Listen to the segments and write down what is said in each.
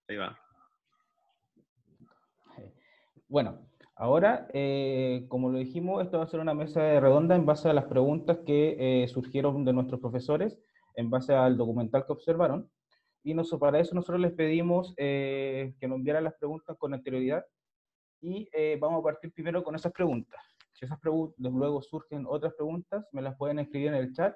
Ahí va. Bueno, ahora, como lo dijimos, esto va a ser una mesa redonda en base a las preguntas que surgieron de nuestros profesores, en base al documental que observaron. Y para eso nosotros les pedimos que nos enviaran las preguntas con anterioridad y vamos a partir primero con esas preguntas. Si esas preguntas luego surgen otras preguntas, me las pueden escribir en el chat,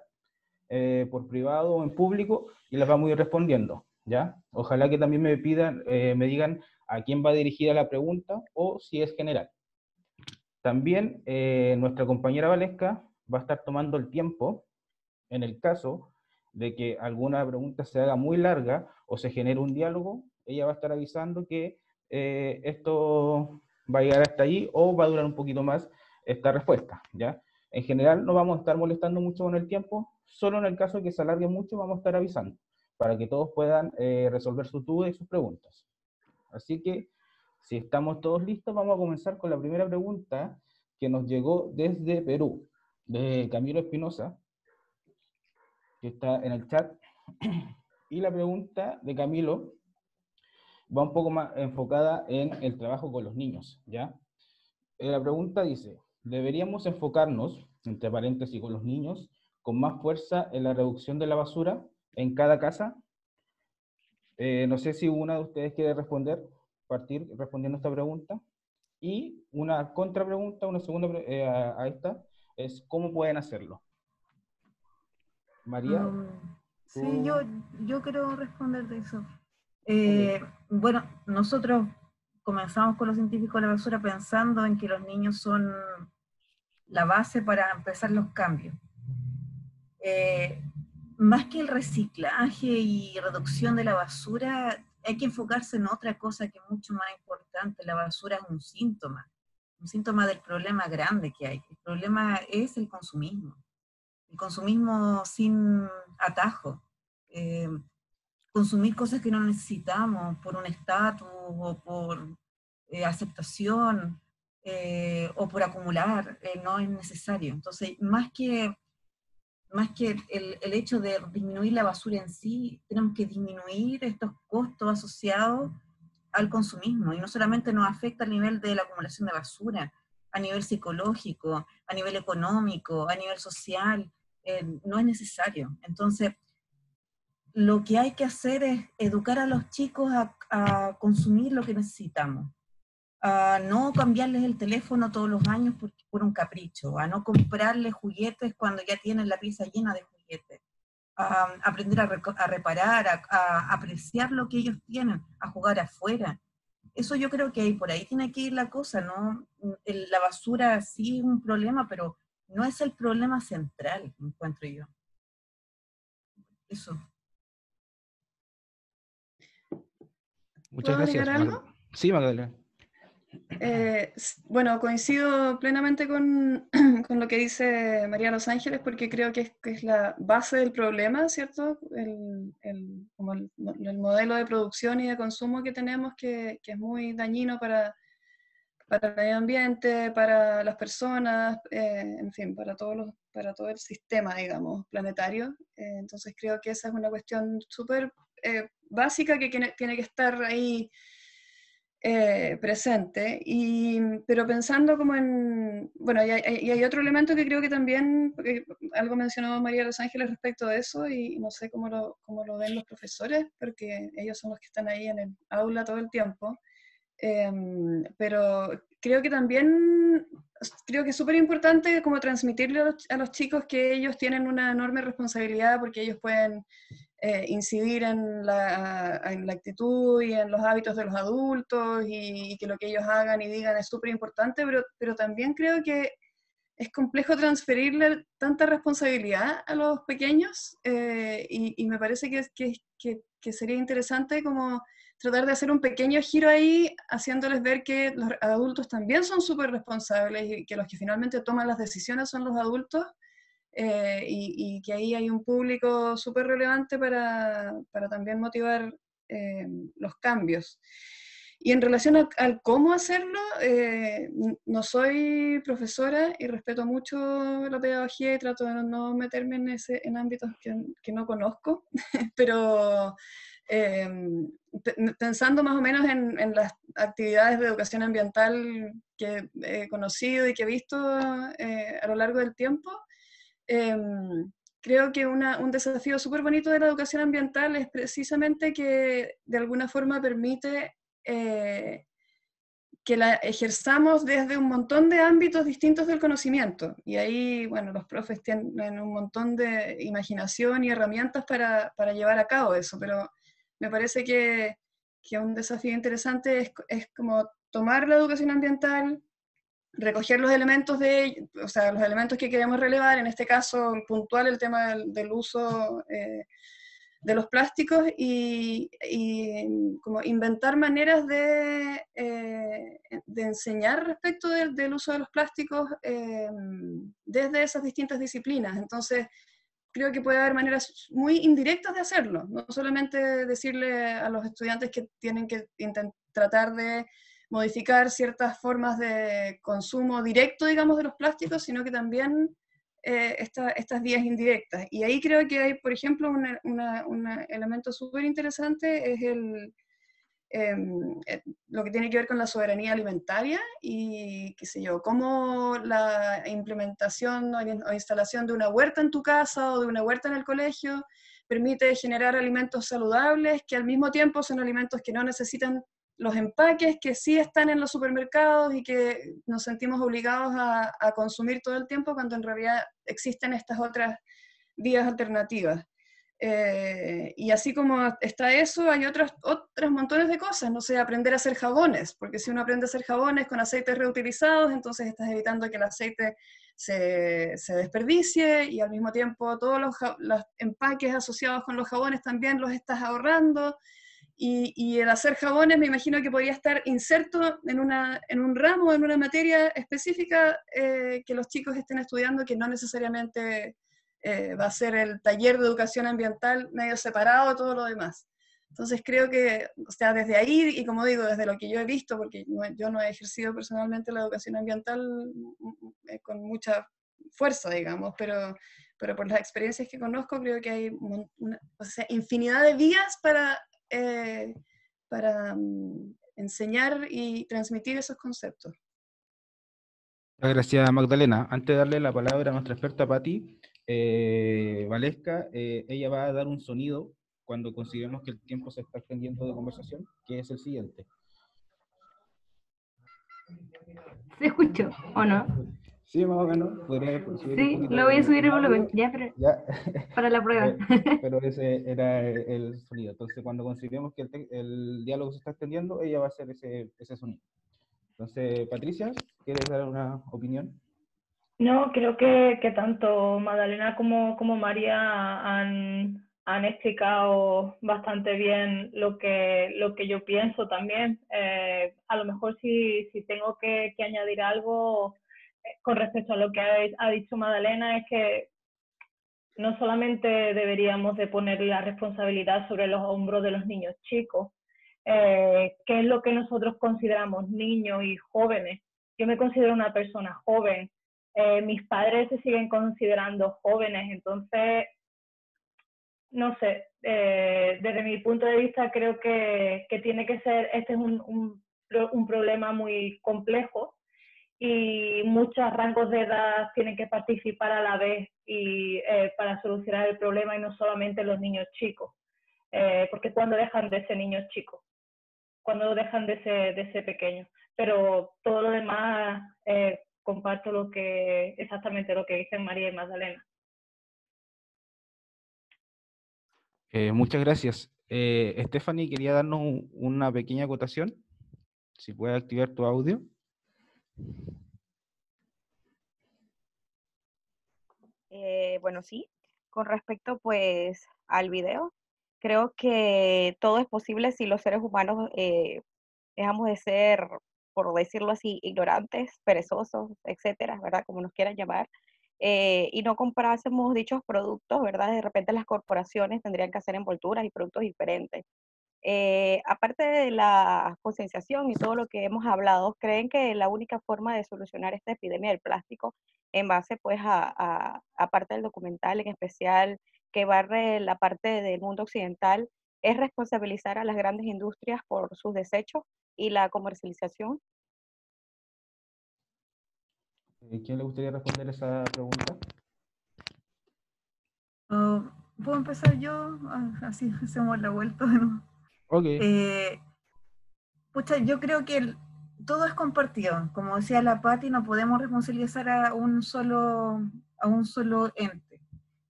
por privado o en público, y las vamos a ir respondiendo, ¿ya? Ojalá que también me pidan, me digan a quién va dirigida la pregunta o si es general. También nuestra compañera Valesca va a estar tomando el tiempo en el caso de que alguna pregunta se haga muy larga o se genere un diálogo. Ella va a estar avisando que esto va a llegar hasta allí o va a durar un poquito más esta respuesta, ¿ya? En general no vamos a estar molestando mucho con el tiempo, solo en el caso de que se alargue mucho vamos a estar avisando para que todos puedan resolver sus dudas y sus preguntas. Así que, si estamos todos listos, vamos a comenzar con la primera pregunta que nos llegó desde Perú, de Camilo Espinosa, que está en el chat. Y la pregunta de Camilo va un poco más enfocada en el trabajo con los niños, ¿ya? La pregunta dice, ¿deberíamos enfocarnos, entre paréntesis, con los niños, con más fuerza en la reducción de la basura en cada casa? No sé si una de ustedes quiere partir respondiendo esta pregunta. Y una contrapregunta, una segunda a esta, es ¿cómo pueden hacerlo? María, Mm, sí, tú... yo quiero responder de eso. Ok. Bueno, nosotros comenzamos con los científicos de la basura pensando en que los niños son la base para empezar los cambios. Más que el reciclaje y reducción de la basura, hay que enfocarse en otra cosa que es mucho más importante. La basura es un síntoma del problema grande que hay. El problema es el consumismo sin atajo. Eh, Consumir cosas que no necesitamos por un estatus o por aceptación o por acumular, no es necesario. Entonces, más que el hecho de disminuir la basura en sí, tenemos que disminuir estos costos asociados al consumismo, y no solamente nos afecta a nivel de la acumulación de basura, a nivel psicológico, a nivel económico, a nivel social, no es necesario. Entonces, lo que hay que hacer es educar a los chicos a consumir lo que necesitamos, a no cambiarles el teléfono todos los años por un capricho, a no comprarles juguetes cuando ya tienen la pieza llena de juguetes, a aprender a reparar, a apreciar lo que ellos tienen, a jugar afuera. Eso yo creo que por ahí tiene que ir la cosa, ¿no? La basura sí es un problema, pero no es el problema central, encuentro yo. Eso. Muchas ¿Puedo agregar gracias, algo? Sí, Magdalena. Bueno, coincido plenamente con, con lo que dice María Los Ángeles, porque creo que es la base del problema, ¿cierto? Como el modelo de producción y de consumo que tenemos, que es muy dañino para el medio ambiente, para las personas, en fin, para todo el sistema, digamos, planetario. Entonces creo que esa es una cuestión súper básica que tiene que estar ahí presente, pero pensando como en, bueno, y hay otro elemento que creo que también, porque algo mencionó María Los Ángeles respecto de eso, y no sé cómo lo ven los profesores, porque ellos son los que están ahí en el aula todo el tiempo, pero creo que también, creo que es súper importante como transmitirle a los chicos que ellos tienen una enorme responsabilidad, porque ellos pueden incidir en la actitud y en los hábitos de los adultos, y que lo que ellos hagan y digan es súper importante, pero también creo que es complejo transferirle tanta responsabilidad a los pequeños, y me parece que sería interesante como tratar de hacer un pequeño giro ahí, haciéndoles ver que los adultos también son súper responsables y que los que finalmente toman las decisiones son los adultos, y que ahí hay un público súper relevante para también motivar los cambios. Y en relación al cómo hacerlo, no soy profesora y respeto mucho la pedagogía y trato de no meterme en ámbitos que no conozco, pero Pensando más o menos en las actividades de educación ambiental que he conocido y que he visto a lo largo del tiempo, creo que un desafío súper bonito de la educación ambiental es precisamente que de alguna forma permite que la ejerzamos desde un montón de ámbitos distintos del conocimiento. Y ahí, bueno, los profes tienen un montón de imaginación y herramientas para llevar a cabo eso, pero me parece que un desafío interesante es como tomar la educación ambiental, recoger los elementos o sea, los elementos que queremos relevar, en este caso puntual el tema del uso de los plásticos y como inventar maneras de enseñar respecto del uso de los plásticos desde esas distintas disciplinas. Entonces, creo que puede haber maneras muy indirectas de hacerlo, no solamente decirle a los estudiantes que tienen que tratar de modificar ciertas formas de consumo directo, digamos, de los plásticos, sino que también estas vías indirectas. Y ahí creo que hay, por ejemplo, un elemento súper interesante, es lo que tiene que ver con la soberanía alimentaria y, qué sé yo, cómo la implementación o instalación de una huerta en tu casa o de una huerta en el colegio permite generar alimentos saludables que al mismo tiempo son alimentos que no necesitan los empaques que sí están en los supermercados y que nos sentimos obligados a consumir todo el tiempo cuando en realidad existen estas otras vías alternativas. Y así como está eso, hay otras montones de cosas, no sé, aprender a hacer jabones, porque si uno aprende a hacer jabones con aceites reutilizados, entonces estás evitando que el aceite se desperdicie y al mismo tiempo todos los empaques asociados con los jabones también los estás ahorrando. Y el hacer jabones me imagino que podría estar inserto en un ramo, en una materia específica que los chicos estén estudiando, que no necesariamente va a ser el taller de educación ambiental medio separado de todo lo demás. Entonces creo que, o sea, desde ahí, y como digo, desde lo que yo he visto, porque yo no he ejercido personalmente la educación ambiental con mucha fuerza, digamos, pero por las experiencias que conozco, creo que hay o sea, infinidad de vías para enseñar y transmitir esos conceptos. Muchas gracias, Magdalena. Antes de darle la palabra a nuestra experta Patti Valesca, ella va a dar un sonido cuando consideremos que el tiempo se está extendiendo de conversación, que es el siguiente. ¿Se escuchó o no? Sí, más o menos. Podría subir un Sí, poquito lo voy a subir el audio. volumen, ya, pero Ya. para la prueba. Pero ese era el sonido. Entonces, cuando consideremos que el diálogo se está extendiendo, ella va a hacer ese sonido. Entonces, Patricia, ¿quieres dar una opinión? No, creo que tanto Magdalena como María han explicado bastante bien lo que yo pienso también. A lo mejor si tengo que añadir algo con respecto a lo que ha dicho Magdalena, es que no solamente deberíamos de poner la responsabilidad sobre los hombros de los niños chicos, que es lo que nosotros consideramos niños y jóvenes. Yo me considero una persona joven, mis padres se siguen considerando jóvenes, entonces, no sé, desde mi punto de vista creo que tiene que ser, este es un problema muy complejo y muchos rangos de edad tienen que participar a la vez y para solucionar el problema y no solamente los niños chicos, porque cuando dejan de ser niños chicos, cuando dejan de ser pequeños, pero todo lo demás comparto exactamente lo que dicen María y Magdalena. Muchas gracias. Stephanie, quería darnos una pequeña acotación. Si puedes activar tu audio. Bueno, sí, con respecto pues al video, creo que todo es posible si los seres humanos dejamos de ser, por decirlo así, ignorantes, perezosos, etcétera, ¿verdad? Como nos quieran llamar, y no comprásemos dichos productos, ¿verdad? De repente las corporaciones tendrían que hacer envolturas y productos diferentes. Aparte de la concienciación y todo lo que hemos hablado, ¿creen que la única forma de solucionar esta epidemia del plástico en base pues a parte del documental en especial que barre la parte del mundo occidental es responsabilizar a las grandes industrias por sus desechos y la comercialización. ¿Quién le gustaría responder esa pregunta? ¿Puedo empezar yo? Así hacemos la vuelta de nuevo. Ok. Pucha, yo creo que todo es compartido. Como decía la Patti, no podemos responsabilizar a un solo ente.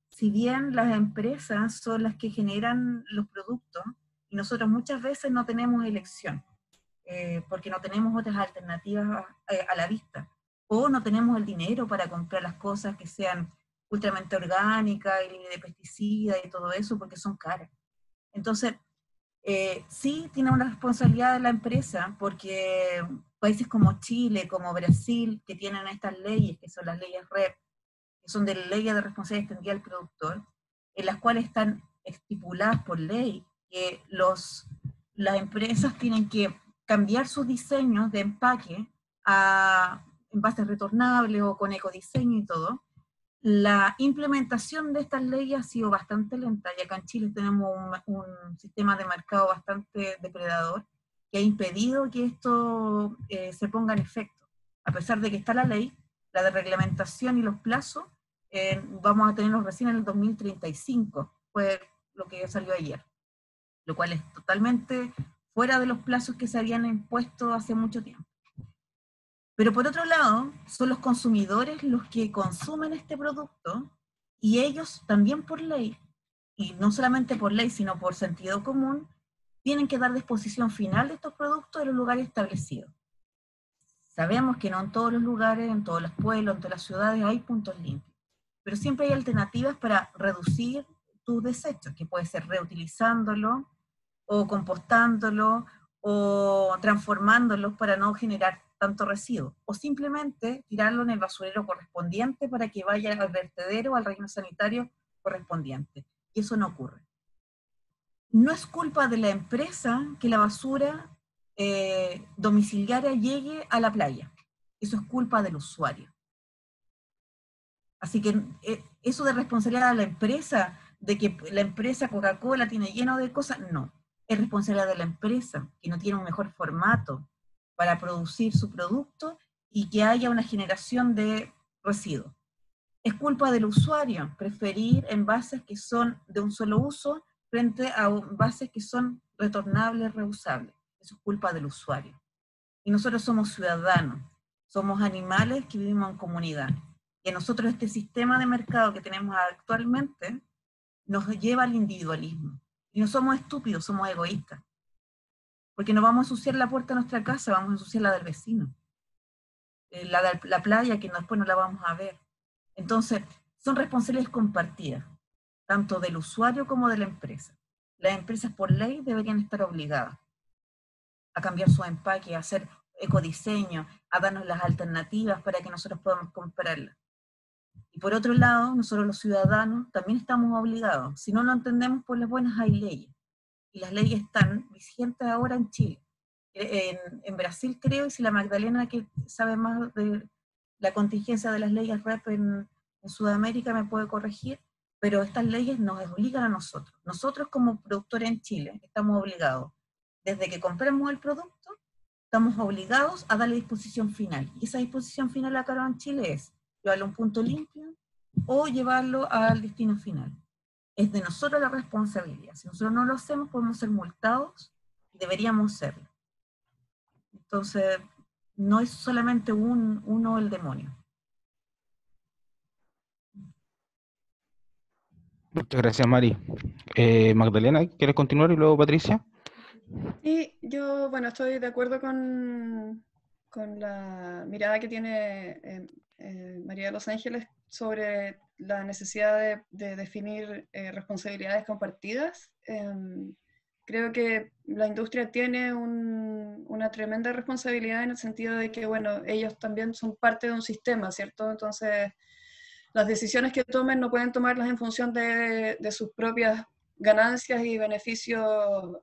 Si bien las empresas son las que generan los productos, y nosotros muchas veces no tenemos elección, porque no tenemos otras alternativas a la vista, o no tenemos el dinero para comprar las cosas que sean ultramente orgánicas y libre de pesticidas y todo eso, porque son caras. Entonces, sí tiene una responsabilidad de la empresa, porque países como Chile, como Brasil, que tienen estas leyes, que son las leyes REP, que son de leyes de responsabilidad extendida del productor, en las cuales están estipuladas por ley que las empresas tienen que cambiar sus diseños de empaque a envases retornables o con ecodiseño y todo. La implementación de estas leyes ha sido bastante lenta, y acá en Chile tenemos un sistema de mercado bastante depredador que ha impedido que esto se ponga en efecto. A pesar de que está la ley, la de reglamentación y los plazos, vamos a tenerlos recién en el 2035, fue lo que salió ayer, lo cual es totalmente fuera de los plazos que se habían impuesto hace mucho tiempo. Pero por otro lado, son los consumidores los que consumen este producto, y ellos también por ley, y no solamente por ley, sino por sentido común, tienen que dar disposición final de estos productos en los lugares establecidos. Sabemos que no en todos los lugares, en todos los pueblos, en todas las ciudades hay puntos limpios, pero siempre hay alternativas para reducir tus desechos, que puede ser reutilizándolo, o compostándolo, o transformándolos para no generar tanto residuo, o simplemente tirarlo en el basurero correspondiente para que vaya al vertedero o al relleno sanitario correspondiente. Y eso no ocurre. No es culpa de la empresa que la basura domiciliaria llegue a la playa. Eso es culpa del usuario. Así que eso de responsabilidad a la empresa, de que la empresa Coca-Cola tiene lleno de cosas, no. Es responsabilidad de la empresa, que no tiene un mejor formato para producir su producto y que haya una generación de residuos. Es culpa del usuario preferir envases que son de un solo uso frente a envases que son retornables, reusables. Eso es culpa del usuario. Y nosotros somos ciudadanos, somos animales que vivimos en comunidad. Y a nosotros este sistema de mercado que tenemos actualmente nos lleva al individualismo. Y no somos estúpidos, somos egoístas. Porque no vamos a ensuciar la puerta de nuestra casa, vamos a ensuciar la del vecino. La playa, que después no la vamos a ver. Entonces, son responsabilidades compartidas, tanto del usuario como de la empresa. Las empresas por ley deberían estar obligadas a cambiar su empaque, a hacer ecodiseño, a darnos las alternativas para que nosotros podamos comprarlas. Y por otro lado, nosotros los ciudadanos también estamos obligados. Si no lo entendemos, por las buenas hay leyes. Y las leyes están vigentes ahora en Chile. En Brasil creo, y si la Magdalena, que sabe más de la contingencia de las leyes REP en Sudamérica, me puede corregir, pero estas leyes nos obligan a nosotros. Nosotros como productores en Chile estamos obligados, desde que compremos el producto, estamos obligados a darle disposición final. Y esa disposición final acá en Chile es llevarlo a un punto limpio o llevarlo al destino final. Es de nosotros la responsabilidad. Si nosotros no lo hacemos, podemos ser multados, y deberíamos serlo. Entonces, no es solamente uno el demonio. Muchas gracias, Mari. Magdalena, ¿quieres continuar? Y luego Patricia. Sí, yo, bueno, estoy de acuerdo con la mirada que tiene María de Los Ángeles sobre la necesidad de definir responsabilidades compartidas. Creo que la industria tiene una tremenda responsabilidad en el sentido de que, bueno, ellos también son parte de un sistema, ¿cierto? Entonces, las decisiones que tomen no pueden tomarlas en función de sus propias ganancias y beneficios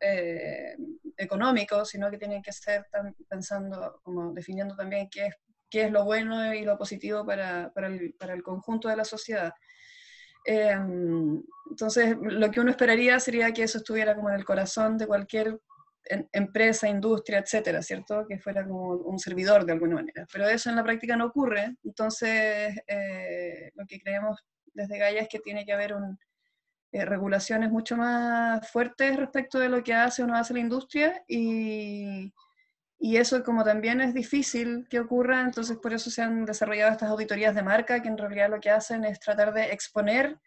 económicos, sino que tienen que ser pensando, como definiendo también qué es lo bueno y lo positivo para el conjunto de la sociedad. Entonces, lo que uno esperaría sería que eso estuviera como en el corazón de cualquier empresa, industria, etcétera, ¿cierto? Que fuera como un servidor de alguna manera. Pero eso en la práctica no ocurre. Entonces, lo que creemos desde Gaia es que tiene que haber regulaciones mucho más fuertes respecto de lo que hace o no hace la industria, y eso como también es difícil que ocurra, entonces por eso se han desarrollado estas auditorías de marca, que en realidad lo que hacen es tratar de exponer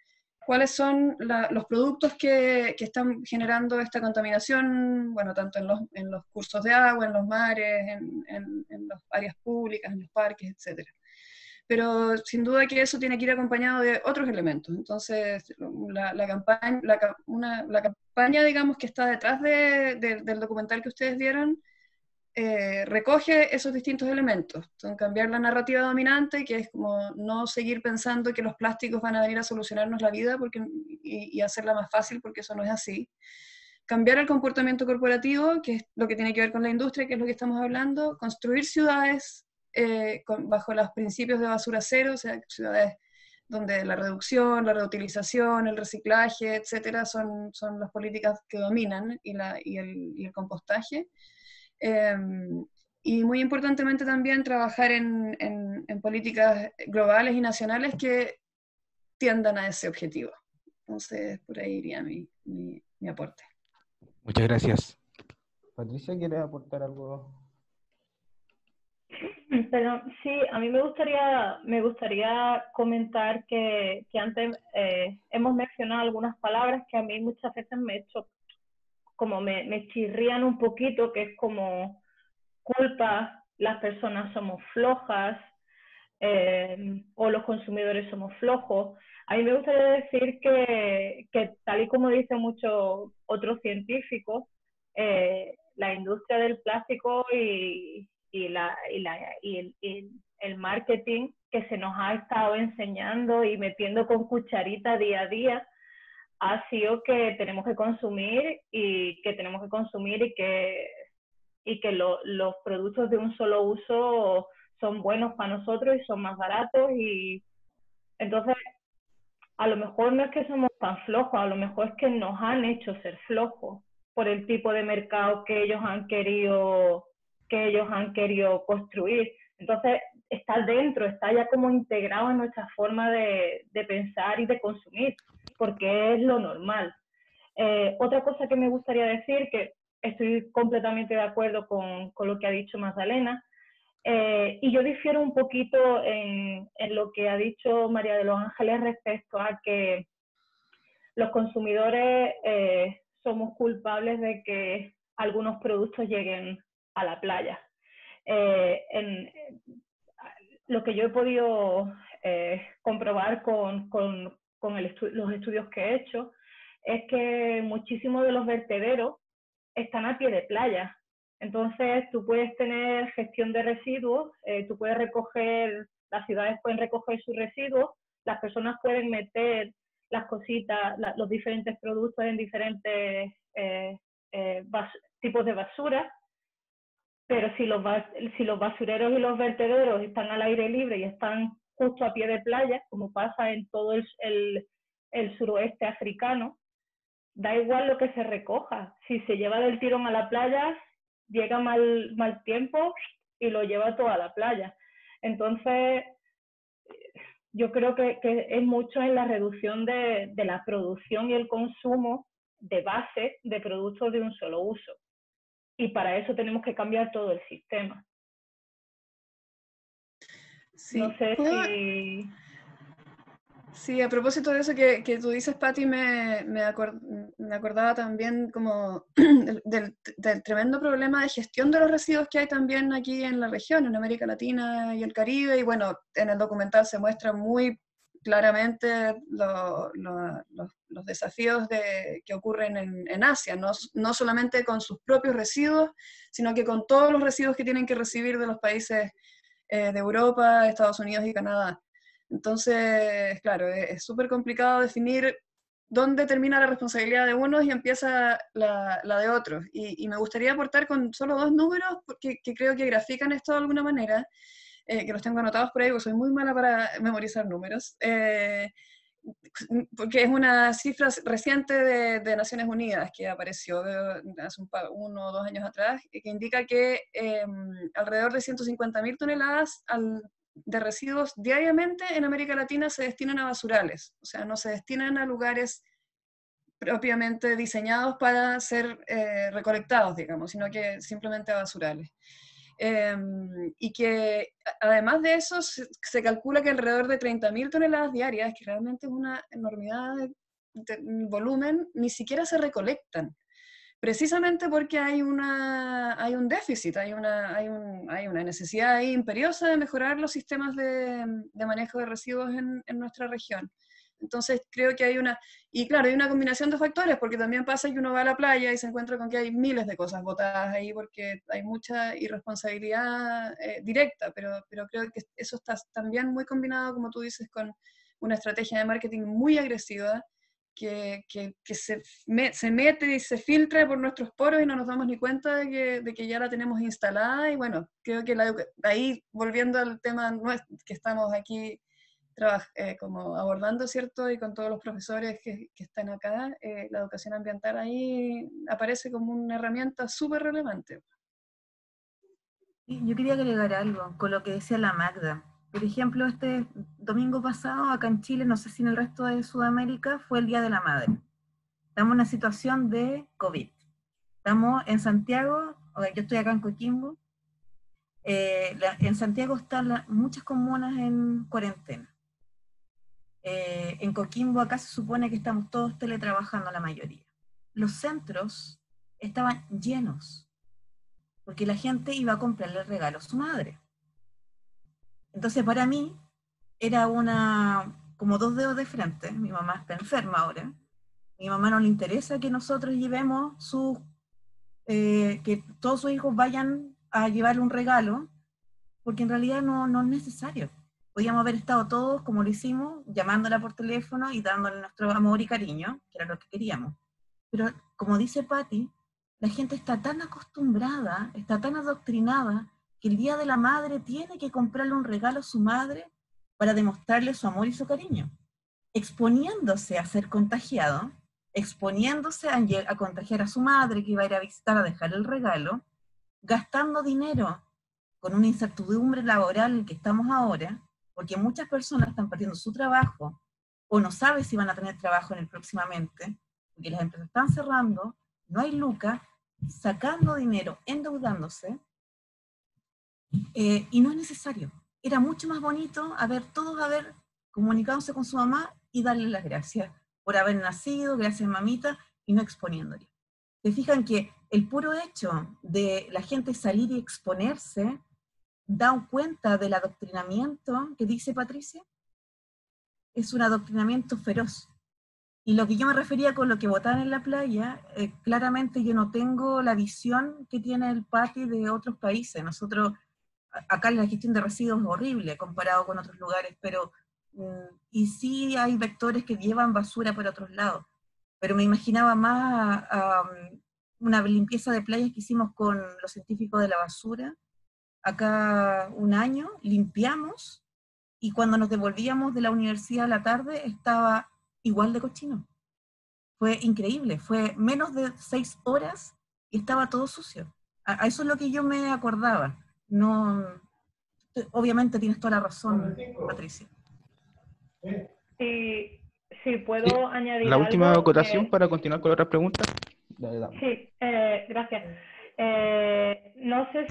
cuáles son los productos que están generando esta contaminación, bueno, tanto en los cursos de agua, en los mares, en las áreas públicas, en los parques, etc. Pero sin duda que eso tiene que ir acompañado de otros elementos. Entonces, la campaña, digamos, que está detrás del documental que ustedes vieron, recoge esos distintos elementos. Entonces, cambiar la narrativa dominante, que es como no seguir pensando que los plásticos van a venir a solucionarnos la vida y hacerla más fácil, porque eso no es así. Cambiar el comportamiento corporativo, que es lo que tiene que ver con la industria, que es lo que estamos hablando. Construir ciudades bajo los principios de basura cero, o sea, ciudades donde la reducción, la reutilización, el reciclaje, etcétera, son las políticas que dominan, y el compostaje. Y muy importantemente también trabajar en políticas globales y nacionales que tiendan a ese objetivo. Entonces, por ahí iría mi aporte. Muchas gracias. Patricia, ¿quieres aportar algo? Pero sí, a mí me gustaría comentar que antes hemos mencionado algunas palabras que a mí muchas veces me chirrían un poquito, que es como culpa, las personas somos flojas, o los consumidores somos flojos. A mí me gustaría decir que tal y como dicen muchos otros científicos, la industria del plástico y el marketing que se nos ha estado enseñando y metiendo con cucharita día a día ha sido que tenemos que consumir y que los productos de un solo uso son buenos para nosotros y son más baratos, y entonces a lo mejor no es que somos tan flojos, a lo mejor es que nos han hecho ser flojos por el tipo de mercado que ellos han querido construir. Entonces está dentro, está ya como integrado en nuestra forma de pensar y de consumir, porque es lo normal. Otra cosa que me gustaría decir, que estoy completamente de acuerdo con lo que ha dicho Magdalena, y yo difiero un poquito en lo que ha dicho María de los Ángeles respecto a que los consumidores somos culpables de que algunos productos lleguen a la playa. Lo que yo he podido comprobar con los estudios que he hecho es que muchísimos de los vertederos están a pie de playa. Entonces, tú puedes tener gestión de residuos, tú puedes recoger, las ciudades pueden recoger sus residuos, las personas pueden meter las cositas, los diferentes productos en diferentes tipos de basura, pero si los basureros y los vertederos están al aire libre y están justo a pie de playa, como pasa en todo el suroeste africano, da igual lo que se recoja. Si se lleva del tirón a la playa, llega mal tiempo y lo lleva toda la playa. Entonces, yo creo que es mucho en la reducción de la producción y el consumo de base de productos de un solo uso. Y para eso tenemos que cambiar todo el sistema. Sí. No sé si... Sí, a propósito de eso que tú dices, Patti, me acordaba también como del tremendo problema de gestión de los residuos que hay también aquí en la región, en América Latina y el Caribe, y bueno, en el documental se muestra muy claramente los desafíos que ocurren en Asia, no solamente con sus propios residuos, sino que con todos los residuos que tienen que recibir de los países de Europa, Estados Unidos y Canadá. Entonces, claro, es súper complicado definir dónde termina la responsabilidad de unos y empieza la de otros. Y me gustaría aportar con solo 2 números, porque que creo que grafican esto de alguna manera, que los tengo anotados por ahí, porque soy muy mala para memorizar números, porque es una cifra reciente de Naciones Unidas que apareció hace 1 o 2 años atrás, que indica que alrededor de 150.000 toneladas de residuos diariamente en América Latina se destinan a basurales, o sea, no se destinan a lugares propiamente diseñados para ser recolectados, digamos, sino que simplemente a basurales. Y que además de eso se calcula que alrededor de 30.000 toneladas diarias, que realmente es una enormidad de volumen, ni siquiera se recolectan, precisamente porque hay un déficit, hay una necesidad ahí imperiosa de mejorar los sistemas de manejo de residuos en nuestra región. Entonces creo que y claro, hay una combinación de factores, porque también pasa que uno va a la playa y se encuentra con que hay miles de cosas botadas ahí, porque hay mucha irresponsabilidad directa, pero creo que eso está también muy combinado, como tú dices, con una estrategia de marketing muy agresiva, que se mete y se filtra por nuestros poros y no nos damos ni cuenta de que ya la tenemos instalada. Y bueno, creo que ahí, volviendo al tema que estamos aquí como abordando, ¿cierto? Y con todos los profesores que están acá, la educación ambiental ahí aparece como una herramienta súper relevante. Yo quería agregar algo con lo que decía la Magda. Por ejemplo, este domingo pasado, acá en Chile, no sé si en el resto de Sudamérica, fue el Día de la Madre. Estamos en una situación de COVID. Estamos en Santiago, yo estoy acá en Coquimbo. En Santiago están muchas comunas en cuarentena. En Coquimbo acá se supone que estamos todos teletrabajando la mayoría. Los centros estaban llenos, porque la gente iba a comprarle el regalo a su madre. Entonces para mí era como 2 dedos de frente. Mi mamá está enferma ahora. Mi mamá no le interesa que nosotros llevemos que todos sus hijos vayan a llevarle un regalo, porque en realidad no es necesario. Podíamos haber estado todos, como lo hicimos, llamándola por teléfono y dándole nuestro amor y cariño, que era lo que queríamos. Pero, como dice Patti, la gente está tan acostumbrada, está tan adoctrinada, que el Día de la Madre tiene que comprarle un regalo a su madre para demostrarle su amor y su cariño, exponiéndose a ser contagiado, exponiéndose a contagiar a su madre, que iba a ir a visitar a dejar el regalo, gastando dinero con una incertidumbre laboral en que estamos ahora, porque muchas personas están perdiendo su trabajo o no saben si van a tener trabajo próximamente, porque las empresas están cerrando, no hay lucas, sacando dinero, endeudándose, y no es necesario. Era mucho más bonito todos haber comunicándose con su mamá y darle las gracias por haber nacido, gracias mamita, y no exponiéndole. ¿Se fijan que el puro hecho de la gente salir y exponerse da cuenta del adoctrinamiento que dice Patricia? Es un adoctrinamiento feroz. Y lo que yo me refería con lo que votaban en la playa, claramente yo no tengo la visión que tiene el Pati de otros países. Nosotros, acá la gestión de residuos es horrible comparado con otros lugares, pero y sí hay vectores que llevan basura por otros lados. Pero me imaginaba más una limpieza de playas que hicimos con los científicos de la basura. Acá un año limpiamos y cuando nos devolvíamos de la universidad a la tarde estaba igual de cochino. Fue increíble, fue menos de 6 horas y estaba todo sucio. A eso es lo que yo me acordaba. No, obviamente tienes toda la razón, Patricia. Sí, puedo añadir la última algo. acotación para continuar con la otra pregunta. Sí, gracias. No sé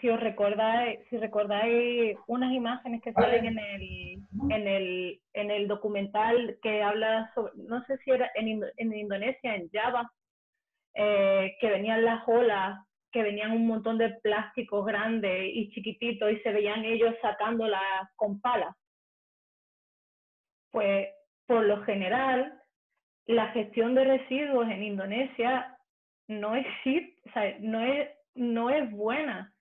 si os recordáis unas imágenes que salen en el documental que habla sobre, no sé si era en Indonesia, en Java, que venían las olas, que venían un montón de plásticos grandes y chiquititos y se veían ellos sacándolas con palas. Pues por lo general la gestión de residuos en Indonesia no existe, o sea, no es buena.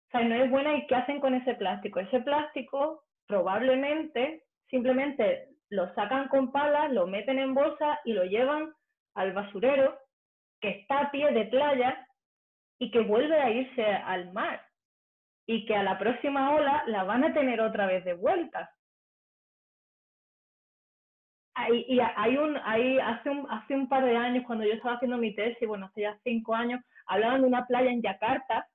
O sea, no es buena. ¿Y qué hacen con ese plástico? Ese plástico probablemente simplemente lo sacan con palas, lo meten en bolsa y lo llevan al basurero que está a pie de playa y que vuelve a irse al mar y que a la próxima ola la van a tener otra vez de vuelta. hace un par de años, cuando yo estaba haciendo mi tesis, bueno, hace ya 5 años, hablaban de una playa en Yakarta,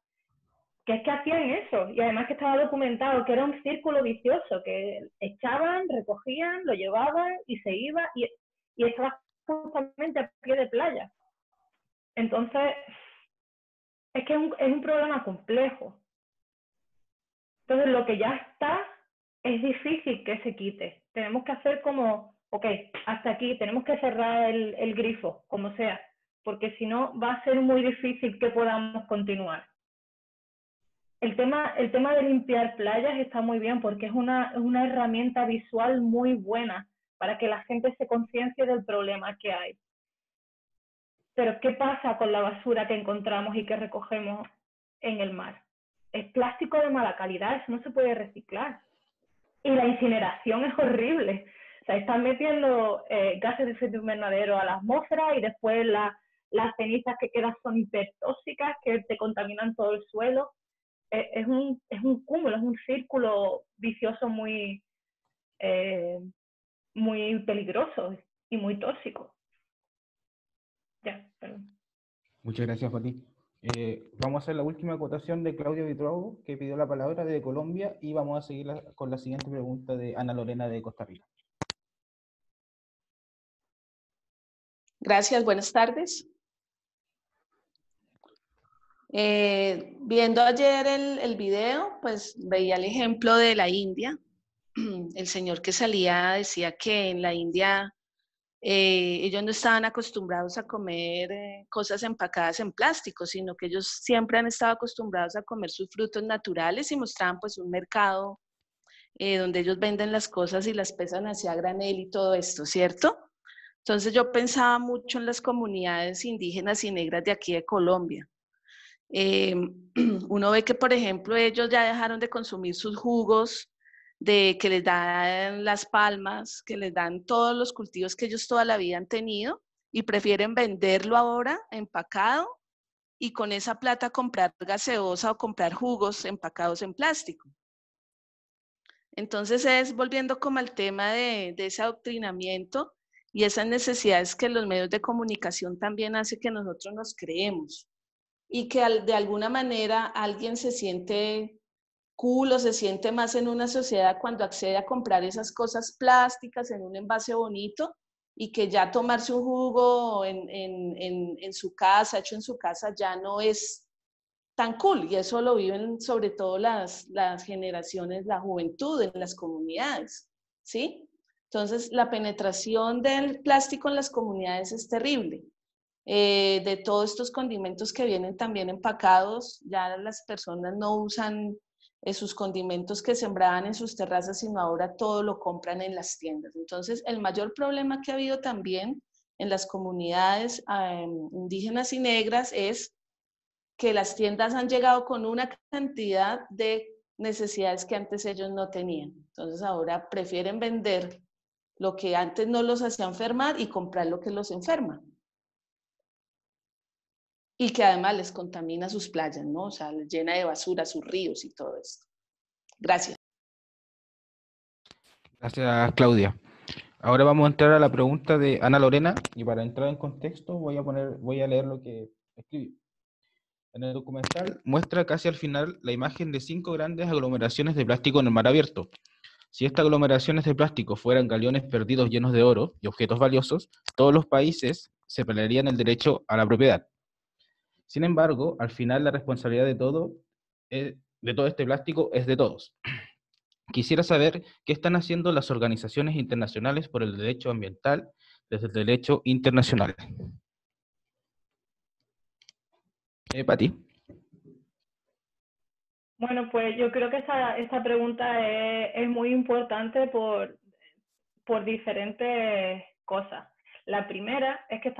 que es que hacían eso, y además que estaba documentado, que era un círculo vicioso, que echaban, recogían, lo llevaban y se iba, y estaba justamente a pie de playa. Entonces, es que es un problema complejo. Entonces, lo que ya está, es difícil que se quite. Tenemos que hacer como, ok, hasta aquí, tenemos que cerrar el grifo, como sea, porque si no, va a ser muy difícil que podamos continuar. El tema de limpiar playas está muy bien porque es una herramienta visual muy buena para que la gente se conciencie del problema que hay. Pero ¿qué pasa con la basura que encontramos y que recogemos en el mar? Es plástico de mala calidad, eso no se puede reciclar. Y la incineración es horrible. O sea, están metiendo gases de efecto invernadero a la atmósfera y después las cenizas que quedan son hipertóxicas, que te contaminan todo el suelo. Es un cúmulo, es un círculo vicioso muy peligroso y muy tóxico. Ya, perdón. Muchas gracias, Pati. Vamos a hacer la última acotación de Claudia Vitrogo, que pidió la palabra de Colombia, y vamos a seguir con la siguiente pregunta de Ana Lorena de Costa Rica. Gracias, buenas tardes. Viendo ayer el video, pues veía el ejemplo de la India. El señor que salía decía que en la India ellos no estaban acostumbrados a comer cosas empacadas en plástico, sino que ellos siempre han estado acostumbrados a comer sus frutos naturales y mostraban pues un mercado donde ellos venden las cosas y las pesan hacia granel y todo esto, ¿cierto? Entonces yo pensaba mucho en las comunidades indígenas y negras de aquí de Colombia. Uno ve que, por ejemplo, ellos ya dejaron de consumir sus jugos, de que les dan las palmas, que les dan todos los cultivos que ellos toda la vida han tenido y prefieren venderlo ahora empacado y con esa plata comprar gaseosa o comprar jugos empacados en plástico. Entonces es volviendo como al tema de ese adoctrinamiento y esas necesidades que los medios de comunicación también hacen que nosotros nos creemos y que de alguna manera alguien se siente cool o se siente más en una sociedad cuando accede a comprar esas cosas plásticas en un envase bonito y que ya tomarse un jugo en su casa, hecho en su casa, ya no es tan cool, y eso lo viven sobre todo las generaciones, la juventud en las comunidades, ¿sí? Entonces, la penetración del plástico en las comunidades es terrible. De todos estos condimentos que vienen también empacados, ya las personas no usan sus condimentos que sembraban en sus terrazas, sino ahora todo lo compran en las tiendas. Entonces, el mayor problema que ha habido también en las comunidades indígenas y negras es que las tiendas han llegado con una cantidad de necesidades que antes ellos no tenían. Entonces ahora prefieren vender lo que antes no los hacía enfermar y comprar lo que los enferma. Y que además les contamina sus playas, ¿no? O sea, les llena de basura sus ríos y todo esto. Gracias. Gracias, Claudia. Ahora vamos a entrar a la pregunta de Ana Lorena, y para entrar en contexto voy a leer lo que escribí. En el documental muestra casi al final la imagen de 5 grandes aglomeraciones de plástico en el mar abierto. Si estas aglomeraciones de plástico fueran galeones perdidos llenos de oro y objetos valiosos, todos los países se pelearían el derecho a la propiedad. Sin embargo, al final la responsabilidad de todo este plástico es de todos. Quisiera saber qué están haciendo las organizaciones internacionales por el derecho ambiental desde el derecho internacional. Pati. Bueno, pues yo creo que esta pregunta es muy importante por diferentes cosas. La primera es que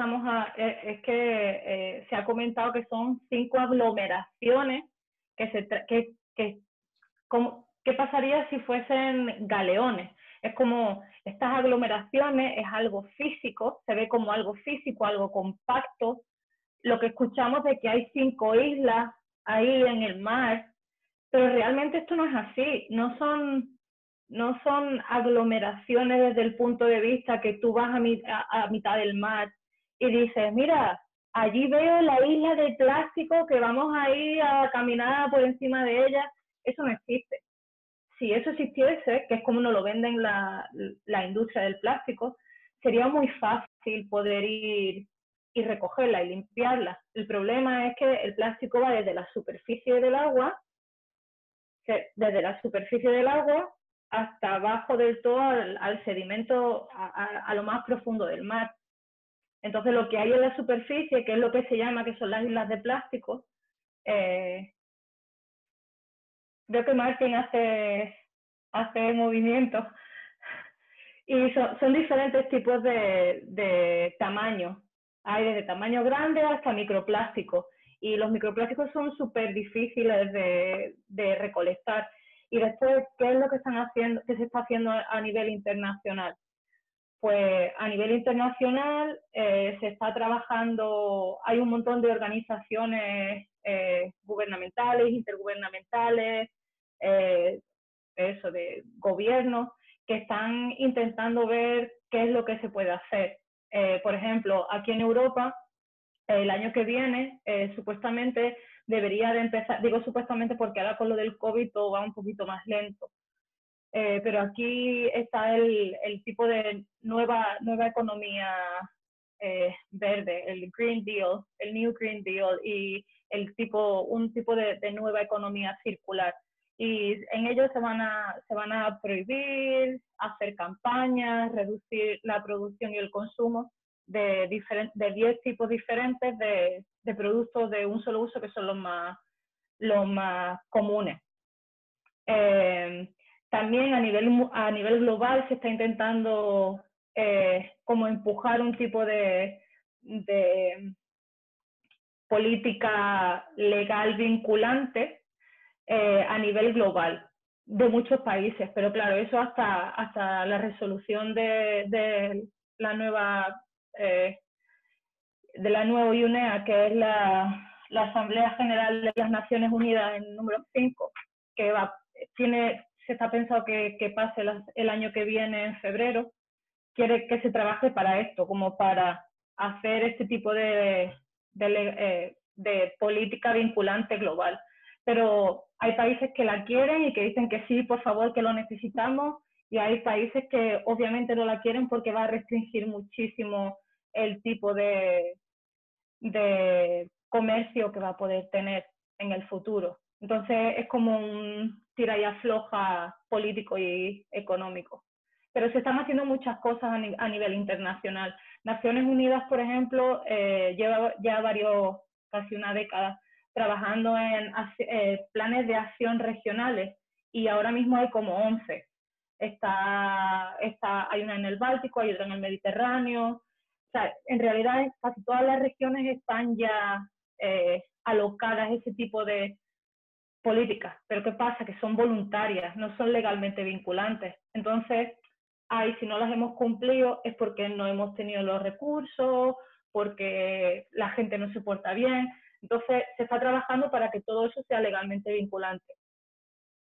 se ha comentado que son 5 aglomeraciones ¿qué pasaría si fuesen galeones? Es como, estas aglomeraciones es algo físico, se ve como algo físico, algo compacto. Lo que escuchamos de que hay 5 islas ahí en el mar, pero realmente esto no es así. No son no son aglomeraciones desde el punto de vista que tú vas a mitad del mar y dices, mira, allí veo la isla de plástico que vamos a ir a caminar por encima de ella. Eso no existe. Si eso existiese, que es como nos lo venden la industria del plástico, sería muy fácil poder ir y recogerla y limpiarla. El problema es que el plástico va desde la superficie del agua, hasta abajo del todo al sedimento, a lo más profundo del mar. Entonces lo que hay en la superficie, que es lo que se llama, que son las islas de plástico, veo que Martín hace movimientos, y son diferentes tipos de tamaño. Hay desde tamaño grande hasta microplástico, y los microplásticos son súper difíciles de recolectar. Y después, ¿qué es lo que se está haciendo a nivel internacional? Pues a nivel internacional se está trabajando, hay un montón de organizaciones gubernamentales, intergubernamentales, de gobiernos, que están intentando ver qué es lo que se puede hacer. Por ejemplo, aquí en Europa, el año que viene, supuestamente debería de empezar, digo supuestamente porque ahora con lo del COVID todo va un poquito más lento, pero aquí está el tipo de nueva economía verde, el Green Deal, el New Green Deal, y un tipo de nueva economía circular. Y en ellos se van a prohibir hacer campañas, reducir la producción y el consumo de 10 tipos diferentes de productos de un solo uso, que son los más comunes. También a nivel global se está intentando como empujar un tipo de política legal vinculante a nivel global de muchos países, pero claro, eso hasta la resolución de la nueva UNEA, que es la Asamblea General de las Naciones Unidas en número 5, que se está pensado que pase el año que viene, en febrero. Quiere que se trabaje para esto, como para hacer este tipo de política vinculante global. Pero hay países que la quieren y que dicen que sí, por favor, que lo necesitamos, y hay países que obviamente no la quieren porque va a restringir muchísimo el tipo de comercio que va a poder tener en el futuro. Entonces es como un tira y afloja político y económico. Pero se están haciendo muchas cosas a nivel internacional. Naciones Unidas, por ejemplo, lleva ya casi una década, trabajando en planes de acción regionales, y ahora mismo hay como 11. Hay una en el Báltico, hay otra en el Mediterráneo. O sea, en realidad casi todas las regiones están ya alocadas a ese tipo de políticas. Pero ¿qué pasa? Que son voluntarias, no son legalmente vinculantes. Entonces, si no las hemos cumplido es porque no hemos tenido los recursos, porque la gente no se porta bien. Entonces, se está trabajando para que todo eso sea legalmente vinculante.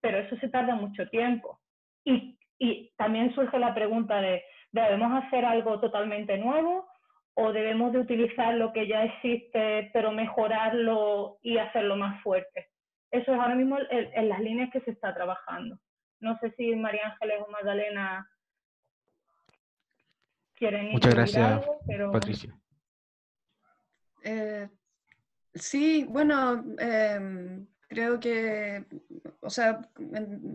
Pero eso se tarda mucho tiempo. Y también surge la pregunta de, ¿debemos hacer algo totalmente nuevo o debemos de utilizar lo que ya existe, pero mejorarlo y hacerlo más fuerte? Eso es ahora mismo en las líneas que se está trabajando. No sé si María Ángeles o Magdalena quieren Muchas gracias, algo, pero... Patricia. Sí, bueno, creo que, o sea,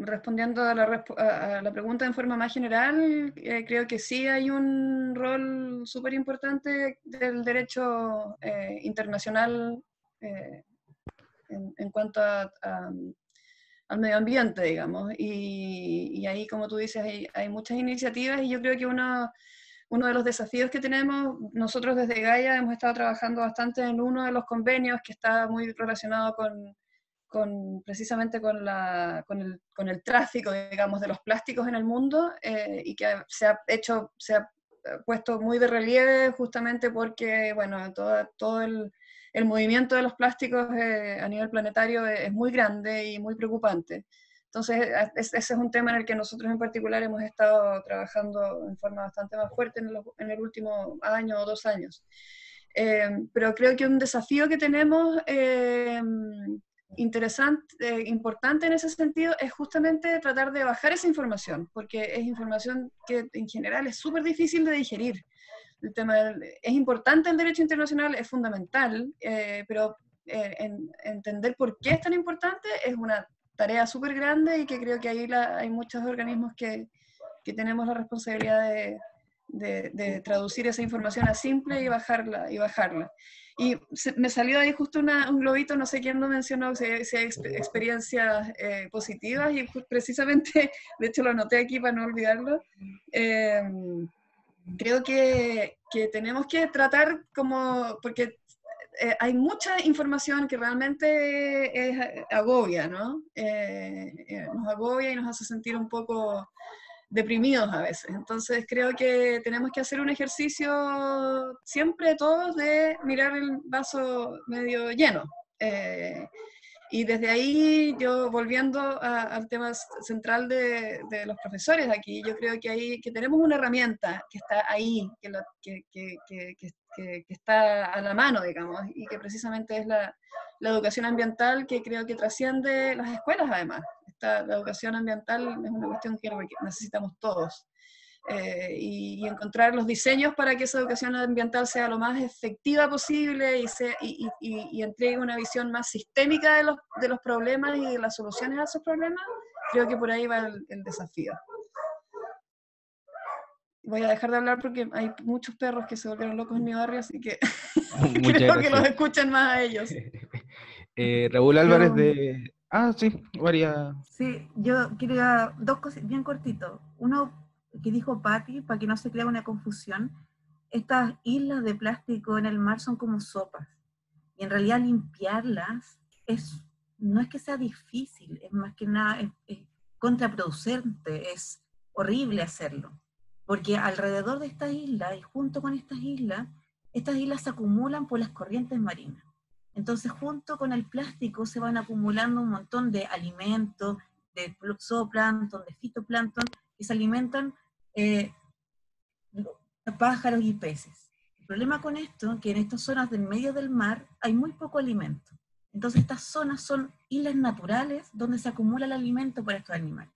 respondiendo a la pregunta en forma más general, creo que sí hay un rol súper importante del derecho internacional en cuanto al medio ambiente, digamos. Y ahí, como tú dices, hay muchas iniciativas, y yo creo que uno de los desafíos que tenemos, nosotros desde Gaia hemos estado trabajando bastante en uno de los convenios que está muy relacionado precisamente con el tráfico, digamos, de los plásticos en el mundo, y que se ha puesto muy de relieve justamente porque, bueno, todo el movimiento de los plásticos a nivel planetario es muy grande y muy preocupante. Entonces, ese es un tema en el que nosotros en particular hemos estado trabajando en forma bastante más fuerte en el último año o 2 años. Pero creo que un desafío que tenemos interesante, importante en ese sentido, es justamente tratar de bajar esa información, porque es información que en general es súper difícil de digerir. El tema es importante el derecho internacional, es fundamental, pero entender por qué es tan importante es una tarea súper grande y que creo que ahí hay muchos organismos que tenemos la responsabilidad de traducir esa información a simple y bajarla. Y me salió ahí justo un globito, no sé quién lo mencionó, si hay experiencias positivas, y precisamente, de hecho lo anoté aquí para no olvidarlo. Creo que tenemos que tratar porque hay mucha información que realmente agobia, ¿no? Nos agobia y nos hace sentir un poco deprimidos a veces. Entonces creo que tenemos que hacer un ejercicio siempre todos de mirar el vaso medio lleno. Y desde ahí, yo volviendo al tema central de los profesores aquí, yo creo que tenemos una herramienta que está ahí, que está a la mano, digamos, y que precisamente es la educación ambiental, que creo que trasciende las escuelas además. La educación ambiental es una cuestión que necesitamos todos. Y encontrar los diseños para que esa educación ambiental sea lo más efectiva posible y entregue una visión más sistémica de los problemas y de las soluciones a esos problemas, creo que por ahí va el desafío. Voy a dejar de hablar porque hay muchos perros que se volvieron locos en mi barrio, así que creo que los escuchen más a ellos. Raúl Álvarez de... Ah, sí, María. Sí, yo quería 2 cosas bien cortito. Uno que dijo Patti, para que no se crea una confusión, estas islas de plástico en el mar son como sopas, y en realidad limpiarlas no es que sea difícil, es más que nada es contraproducente, es horrible hacerlo, porque alrededor de estas islas y junto con estas islas se acumulan por las corrientes marinas. Entonces, junto con el plástico se van acumulando un montón de alimentos, de zooplancton, de fitoplancton, que se alimentan pájaros y peces. El problema con esto es que en estas zonas del medio del mar hay muy poco alimento. Entonces, estas zonas son islas naturales donde se acumula el alimento para estos animales.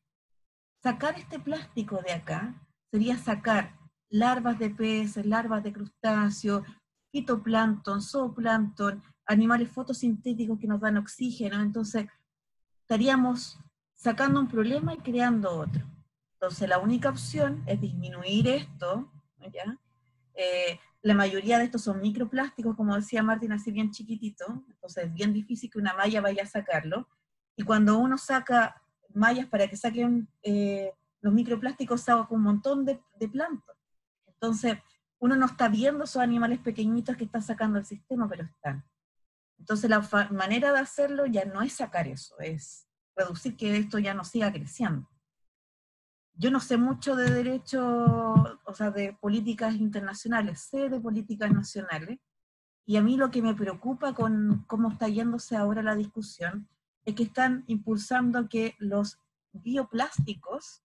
Sacar este plástico de acá sería sacar larvas de peces, larvas de crustáceos, fitoplancton, zooplancton, animales fotosintéticos que nos dan oxígeno. Entonces estaríamos sacando un problema y creando otro. Entonces la única opción es disminuir esto, ¿ya? La mayoría de estos son microplásticos, como decía Martín, así bien chiquitito, entonces es bien difícil que una malla vaya a sacarlo, y cuando uno saca mallas para que saquen los microplásticos, saca un montón de plancton. Entonces uno no está viendo esos animales pequeñitos que están sacando el sistema, pero están. Entonces la manera de hacerlo ya no es sacar eso, es reducir que esto ya no siga creciendo. Yo no sé mucho de derecho, o sea, de políticas internacionales, sé de políticas nacionales, y a mí lo que me preocupa con cómo está yéndose ahora la discusión es que están impulsando que los bioplásticos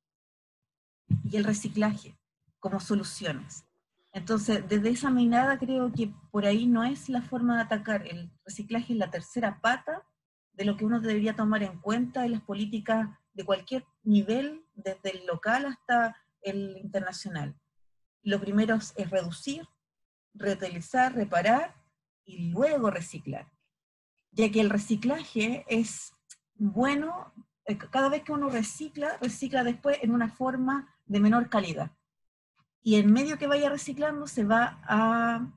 y el reciclaje como soluciones. Entonces, desde esa mirada creo que por ahí no es la forma de atacar. El reciclaje es la tercera pata de lo que uno debería tomar en cuenta en las políticas de cualquier nivel, desde el local hasta el internacional. Lo primero es reducir, reutilizar, reparar y luego reciclar. Ya que el reciclaje es bueno, cada vez que uno recicla después en una forma de menor calidad. Y en medio que vaya reciclando se va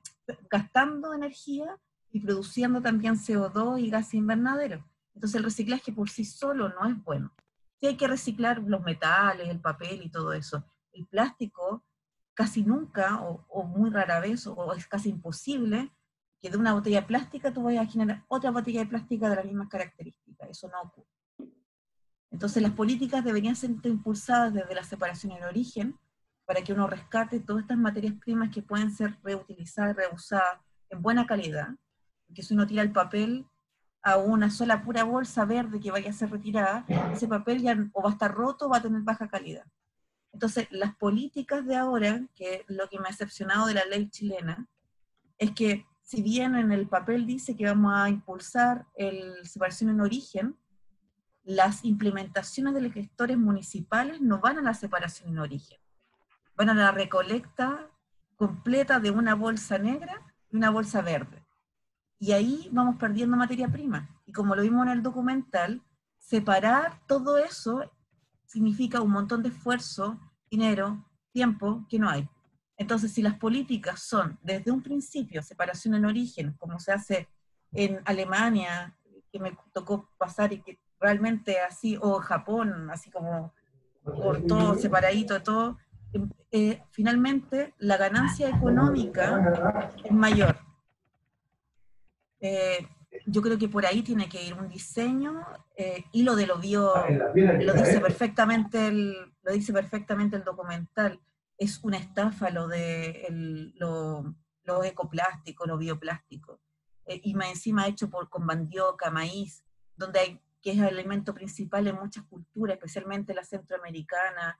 gastando energía y produciendo también CO2 y gas invernadero. Entonces el reciclaje por sí solo no es bueno. Sí hay que reciclar los metales, el papel y todo eso. El plástico casi nunca, o muy rara vez, o es casi imposible, que de una botella plástica tú vayas a generar otra botella de plástica de las mismas características. Eso no ocurre. Entonces las políticas deberían ser impulsadas desde la separación en origen, para que uno rescate todas estas materias primas que pueden ser reutilizadas, reusadas en buena calidad, porque si uno tira el papel a una sola pura bolsa verde que vaya a ser retirada, ese papel ya o va a estar roto o va a tener baja calidad. Entonces, las políticas de ahora, que lo que me ha decepcionado de la ley chilena, es que si bien en el papel dice que vamos a impulsar el separación en origen, las implementaciones de los gestores municipales no van a la separación en origen, van a la recolecta completa de una bolsa negra y una bolsa verde. Y ahí vamos perdiendo materia prima. Y como lo vimos en el documental, separar todo eso significa un montón de esfuerzo, dinero, tiempo que no hay. Entonces, si las políticas son desde un principio separación en origen, como se hace en Alemania, que me tocó pasar y que realmente así, o Japón, así como por todo separadito, todo, finalmente la ganancia económica es mayor. Yo creo que por ahí tiene que ir un diseño, y lo de lo dice perfectamente lo dice perfectamente el documental. Es una estafa lo de los ecoplásticos, los bioplásticos. Y más encima hecho con mandioca, maíz, donde hay, que es el elemento principal en muchas culturas, especialmente la centroamericana.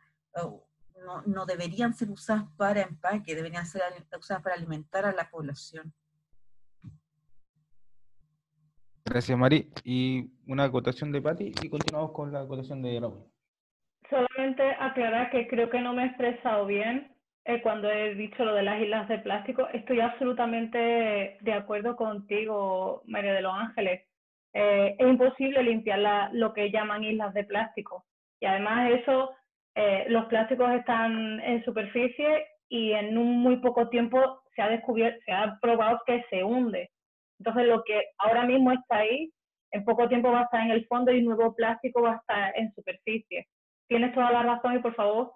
No deberían ser usadas para empaque, deberían ser usadas para alimentar a la población. Gracias, Mari. Y una acotación de Patti y continuamos con la acotación de Raúl. Solamente aclarar que creo que no me he expresado bien cuando he dicho lo de las islas de plástico. Estoy absolutamente de acuerdo contigo, María de los Ángeles. Es imposible limpiar lo que llaman islas de plástico. Y además eso, los plásticos están en superficie y en un muy poco tiempo se ha probado que se hunde. Entonces lo que ahora mismo está ahí, en poco tiempo va a estar en el fondo y nuevo plástico va a estar en superficie. Tienes toda la razón y por favor,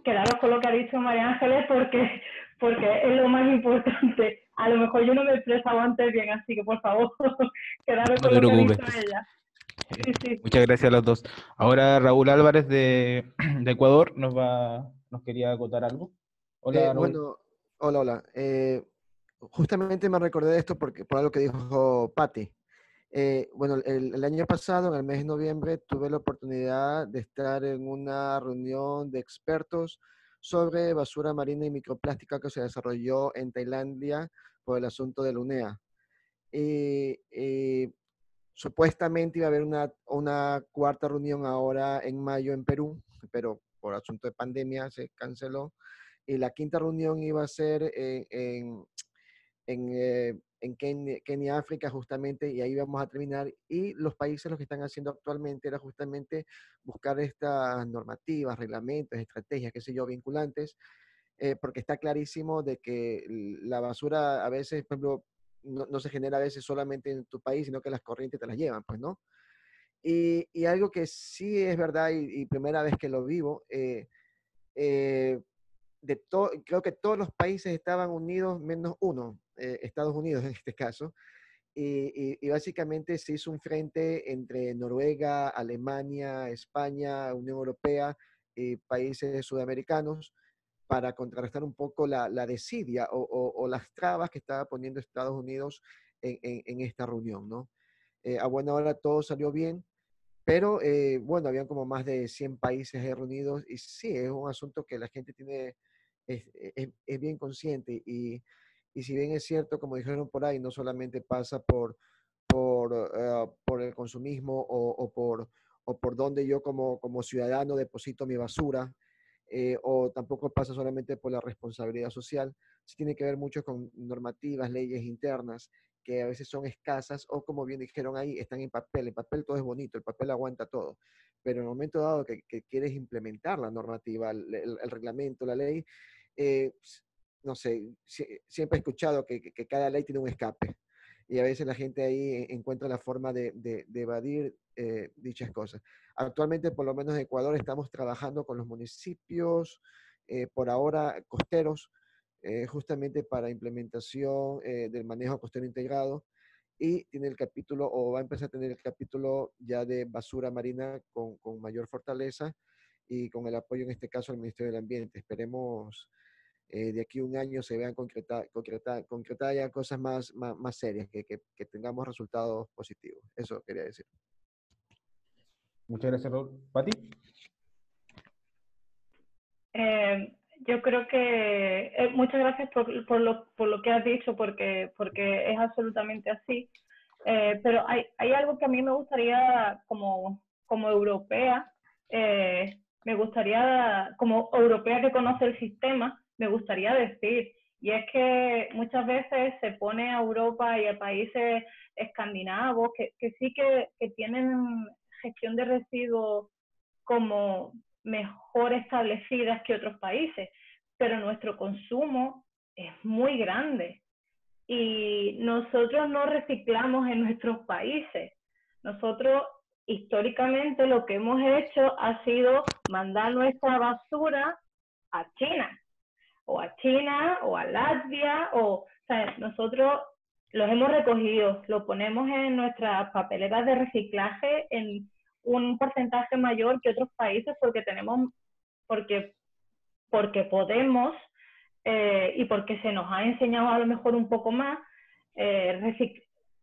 quedaros con lo que ha dicho María Ángeles porque es lo más importante. A lo mejor yo no me he expresado antes bien, así que por favor, quedaros No con te lo que ha preocupes. dicho ella. Sí, sí. Muchas gracias a los dos. Ahora Raúl Álvarez de Ecuador nos quería acotar algo. Hola, Raúl. Bueno, hola, hola. Justamente me recordé de esto por algo que dijo Patti. Bueno, el año pasado, en el mes de noviembre, tuve la oportunidad de estar en una reunión de expertos sobre basura marina y microplástica que se desarrolló en Tailandia por el asunto de la UNEA. Y supuestamente iba a haber una cuarta reunión ahora en mayo en Perú, pero por asunto de pandemia se canceló. Y la quinta reunión iba a ser en Kenia, África, justamente, y ahí vamos a terminar. Y los países lo que están haciendo actualmente era justamente buscar estas normativas, reglamentos, estrategias, qué sé yo, vinculantes, porque está clarísimo de que la basura a veces, por ejemplo, no se genera a veces solamente en tu país, sino que las corrientes te las llevan, pues, ¿no? Y algo que sí es verdad y primera vez que lo vivo, creo que todos los países estaban unidos menos uno, Estados Unidos en este caso, y básicamente se hizo un frente entre Noruega, Alemania, España, Unión Europea y países sudamericanos para contrarrestar un poco la desidia o las trabas que estaba poniendo Estados Unidos en esta reunión, ¿no? A buena hora todo salió bien, pero bueno, habían como más de 100 países reunidos y sí, es un asunto que la gente tiene, es bien consciente y si bien es cierto, como dijeron por ahí, no solamente pasa por el consumismo o por donde yo como ciudadano deposito mi basura, o tampoco pasa solamente por la responsabilidad social, sí tiene que ver mucho con normativas, leyes internas que a veces son escasas o como bien dijeron ahí, están en papel todo es bonito, el papel aguanta todo, pero en el momento dado que quieres implementar la normativa, el reglamento, la ley, eh, no sé, siempre he escuchado que cada ley tiene un escape y a veces la gente ahí encuentra la forma de evadir dichas cosas. Actualmente, por lo menos en Ecuador, estamos trabajando con los municipios, por ahora costeros, justamente para implementación del manejo costero integrado y tiene el capítulo, o va a empezar a tener el capítulo ya de basura marina con mayor fortaleza y con el apoyo en este caso al Ministerio del Ambiente. Esperemos de aquí a un año se vean concretadas ya cosas más serias, que tengamos resultados positivos. Eso quería decir. Muchas gracias, Raúl. ¿Pati? Yo creo que muchas gracias por lo que has dicho, porque es absolutamente así. Pero hay algo que a mí me gustaría, como europea, me gustaría, como europea que conoce el sistema, me gustaría decir, y es que muchas veces se pone a Europa y a países escandinavos que sí que tienen gestión de residuos como mejor establecidas que otros países, pero nuestro consumo es muy grande y nosotros no reciclamos en nuestros países. Nosotros históricamente lo que hemos hecho ha sido mandar nuestra basura a China o a Latvia, o sea, nosotros los hemos recogido, lo ponemos en nuestras papeleras de reciclaje en un porcentaje mayor que otros países porque podemos y porque se nos ha enseñado a lo mejor un poco más,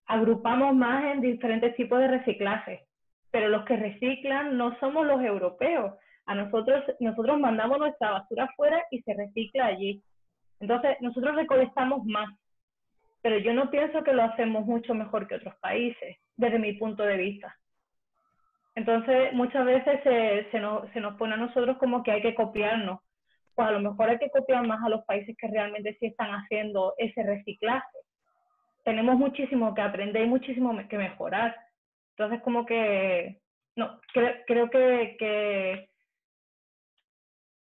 agrupamos más en diferentes tipos de reciclaje, pero los que reciclan no somos los europeos. Nosotros mandamos nuestra basura afuera y se recicla allí. Entonces, nosotros recolectamos más, pero yo no pienso que lo hacemos mucho mejor que otros países, desde mi punto de vista. Entonces, muchas veces se nos pone a nosotros como que hay que copiarnos. Pues a lo mejor hay que copiar más a los países que realmente sí están haciendo ese reciclaje. Tenemos muchísimo que aprender y muchísimo que mejorar. Entonces, como que, no, creo que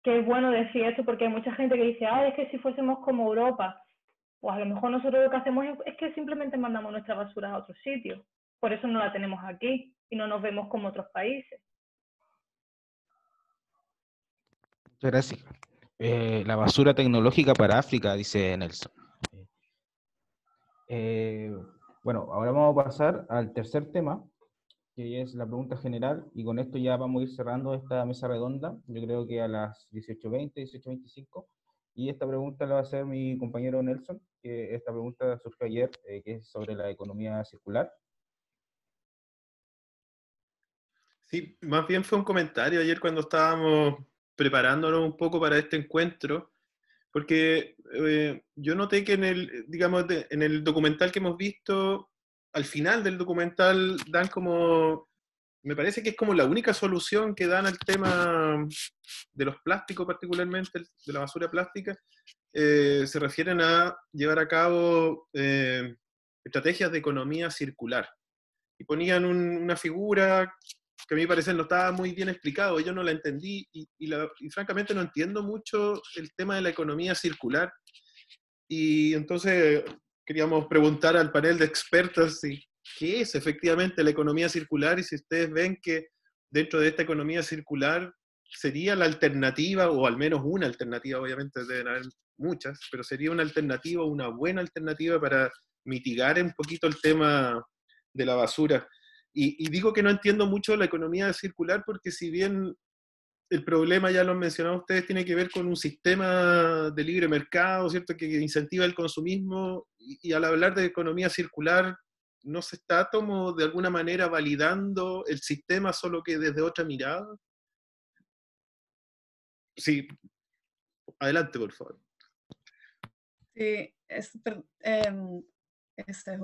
es bueno decir esto porque hay mucha gente que dice, es que si fuésemos como Europa, pues a lo mejor nosotros lo que hacemos es que simplemente mandamos nuestra basura a otros sitios. Por eso no la tenemos aquí y no nos vemos como otros países. Muchas gracias. La basura tecnológica para África, dice Nelson. Bueno, ahora vamos a pasar al tercer tema, que es la pregunta general, y con esto ya vamos a ir cerrando esta mesa redonda, yo creo que a las 18:20, 18:25, y esta pregunta la va a hacer mi compañero Nelson, que esta pregunta surgió ayer, que es sobre la economía circular. Sí, más bien fue un comentario ayer cuando estábamos preparándonos un poco para este encuentro, porque yo noté que en el documental que hemos visto, al final del documental dan como, me parece que es como la única solución que dan al tema de los plásticos, particularmente de la basura plástica, se refieren a llevar a cabo estrategias de economía circular. Y ponían una figura que a mí me parece no estaba muy bien explicado, yo no la entendí y francamente no entiendo mucho el tema de la economía circular. Y entonces queríamos preguntar al panel de expertos qué es efectivamente la economía circular y si ustedes ven que dentro de esta economía circular sería la alternativa, o al menos una alternativa, obviamente deben haber muchas, pero sería una alternativa, una buena alternativa para mitigar un poquito el tema de la basura. Y digo que no entiendo mucho la economía circular porque si bien el problema, ya lo han mencionado ustedes, tiene que ver con un sistema de libre mercado, ¿cierto?, que incentiva el consumismo, y al hablar de economía circular no se está como de alguna manera validando el sistema, solo que desde otra mirada. Sí, adelante, por favor. Sí, este es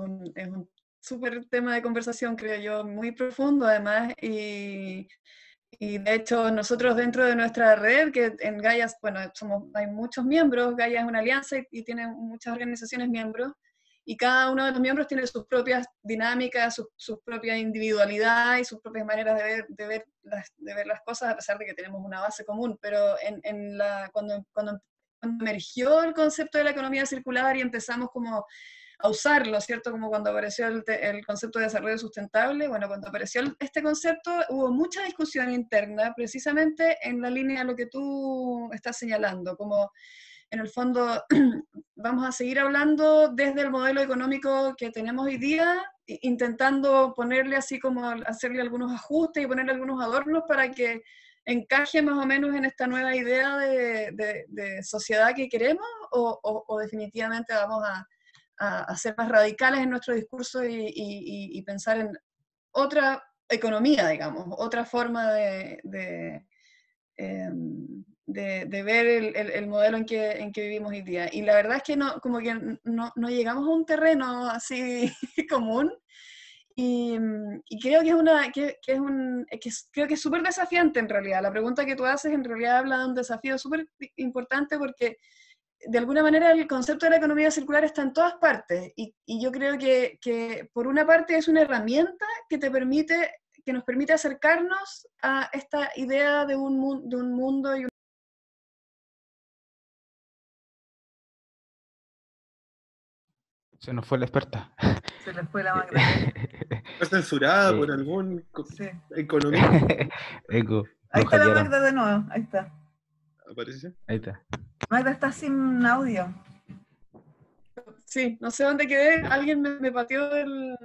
un súper tema de conversación, creo yo, muy profundo además, y de hecho nosotros dentro de nuestra red, que en Gaia, bueno, hay muchos miembros, Gaia es una alianza y tiene muchas organizaciones miembros, y cada uno de los miembros tiene sus propias dinámicas, su propia individualidad y sus propias maneras de ver las cosas, a pesar de que tenemos una base común, pero cuando emergió el concepto de la economía circular y empezamos como a usarlo, ¿cierto? Como cuando apareció el concepto de desarrollo sustentable, bueno, cuando apareció este concepto hubo mucha discusión interna, precisamente en la línea de lo que tú estás señalando, como en el fondo vamos a seguir hablando desde el modelo económico que tenemos hoy día, intentando ponerle así como, hacerle algunos ajustes y ponerle algunos adornos para que encaje más o menos en esta nueva idea de sociedad que queremos, o definitivamente vamos a ser más radicales en nuestro discurso y pensar en otra economía, digamos, otra forma de ver el modelo en que vivimos hoy día. Y la verdad es que como que no llegamos a un terreno así común, y creo creo que es súper desafiante en realidad. La pregunta que tú haces en realidad habla de un desafío súper importante, porque de alguna manera el concepto de la economía circular está en todas partes, y yo creo que por una parte es una herramienta que nos permite acercarnos a esta idea de un mundo y Se nos fue la experta. Se les fue la Magdalena. Fue censurada por algún economista. Eco, Ahí lo está la hackearon. Magda de nuevo, ahí está. ¿Apareció? Ahí está. Magda está sin audio. sí, no sé dónde quedé, alguien me pateó del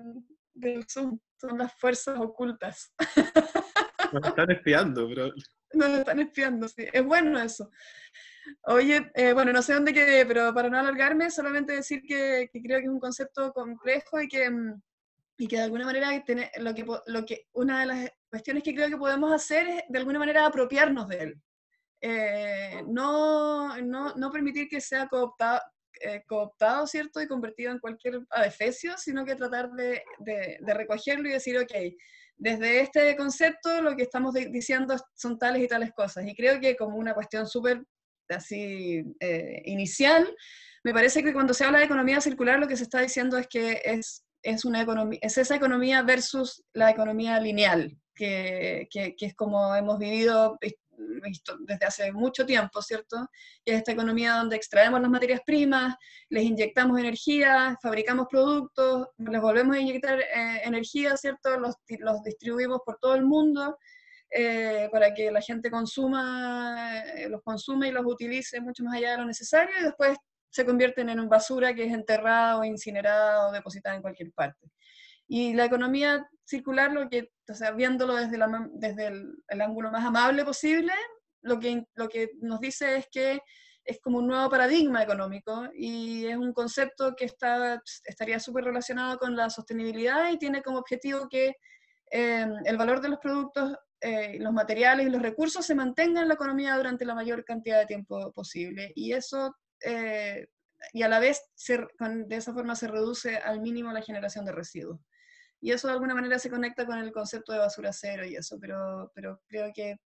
Zoom. Son las fuerzas ocultas. Nos están espiando, pero Nos están espiando, sí. Es bueno eso. Oye, bueno, no sé dónde quedé, pero para no alargarme, solamente decir que creo que es un concepto complejo, y que de alguna manera una de las cuestiones que creo que podemos hacer es de alguna manera apropiarnos de él. No permitir que sea cooptado, ¿cierto? Y convertido en cualquier adefesio, sino que tratar de recogerlo y decir, ok, desde este concepto lo que estamos diciendo son tales y tales cosas. Y creo que como una cuestión súper así inicial, me parece que cuando se habla de economía circular lo que se está diciendo es que es una economía, es esa economía versus la economía lineal, que es como hemos vivido desde hace mucho tiempo, ¿cierto? Y es esta economía donde extraemos las materias primas, les inyectamos energía, fabricamos productos, les volvemos a inyectar energía, ¿cierto? Los distribuimos por todo el mundo para que la gente los consume y los utilice mucho más allá de lo necesario, y después se convierten en basura que es enterrada o incinerada o depositada en cualquier parte. Y la economía circular, viéndolo desde el ángulo más amable posible, lo que nos dice es que es como un nuevo paradigma económico, y es un concepto que estaría súper relacionado con la sostenibilidad, y tiene como objetivo que el valor de los productos, los materiales y los recursos se mantengan en la economía durante la mayor cantidad de tiempo posible. Y eso... y a la vez de esa forma se reduce al mínimo la generación de residuos. Y eso de alguna manera se conecta con el concepto de basura cero y eso, pero creo que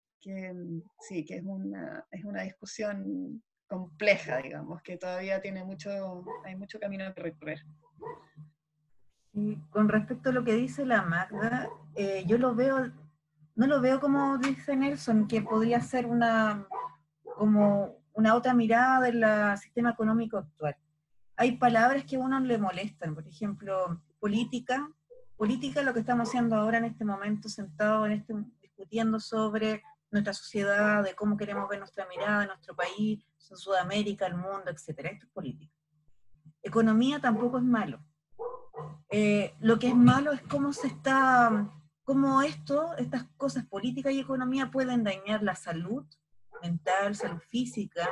sí, que es una discusión compleja, digamos, que todavía hay mucho camino que recorrer. Y con respecto a lo que dice la Magda, yo no lo veo como dice Nelson, que podría ser como una otra mirada del sistema económico actual. Hay palabras que a uno le molestan, por ejemplo, política, lo que estamos haciendo ahora en este momento, sentados discutiendo sobre nuestra sociedad, de cómo queremos ver nuestra mirada, nuestro país, Sudamérica, el mundo, etc. Esto es política. Economía tampoco es malo. Lo que es malo es cómo estas cosas, política y economía, pueden dañar la salud mental, salud física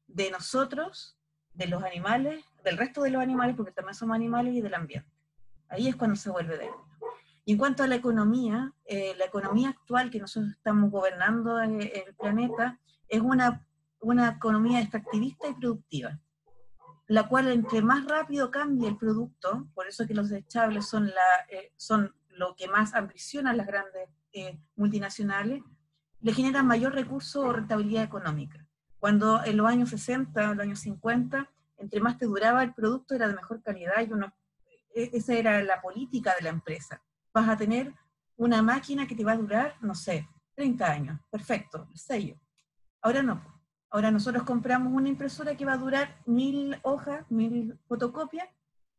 de nosotros, de los animales, del resto de los animales, porque también somos animales, y del ambiente. Ahí es cuando se vuelve dañino. Y en cuanto a la economía actual que nosotros estamos gobernando el planeta, es una economía extractivista y productiva, la cual entre más rápido cambie el producto, por eso que los desechables son lo que más ambicionan las grandes multinacionales, le generan mayor recurso o rentabilidad económica. Cuando en los años 60, en los años 50, entre más te duraba el producto era de mejor calidad, esa era la política de la empresa. Vas a tener una máquina que te va a durar, no sé, 30 años, perfecto, el sello. Ahora no. Ahora nosotros compramos una impresora que va a durar 1000 hojas, 1000 fotocopias,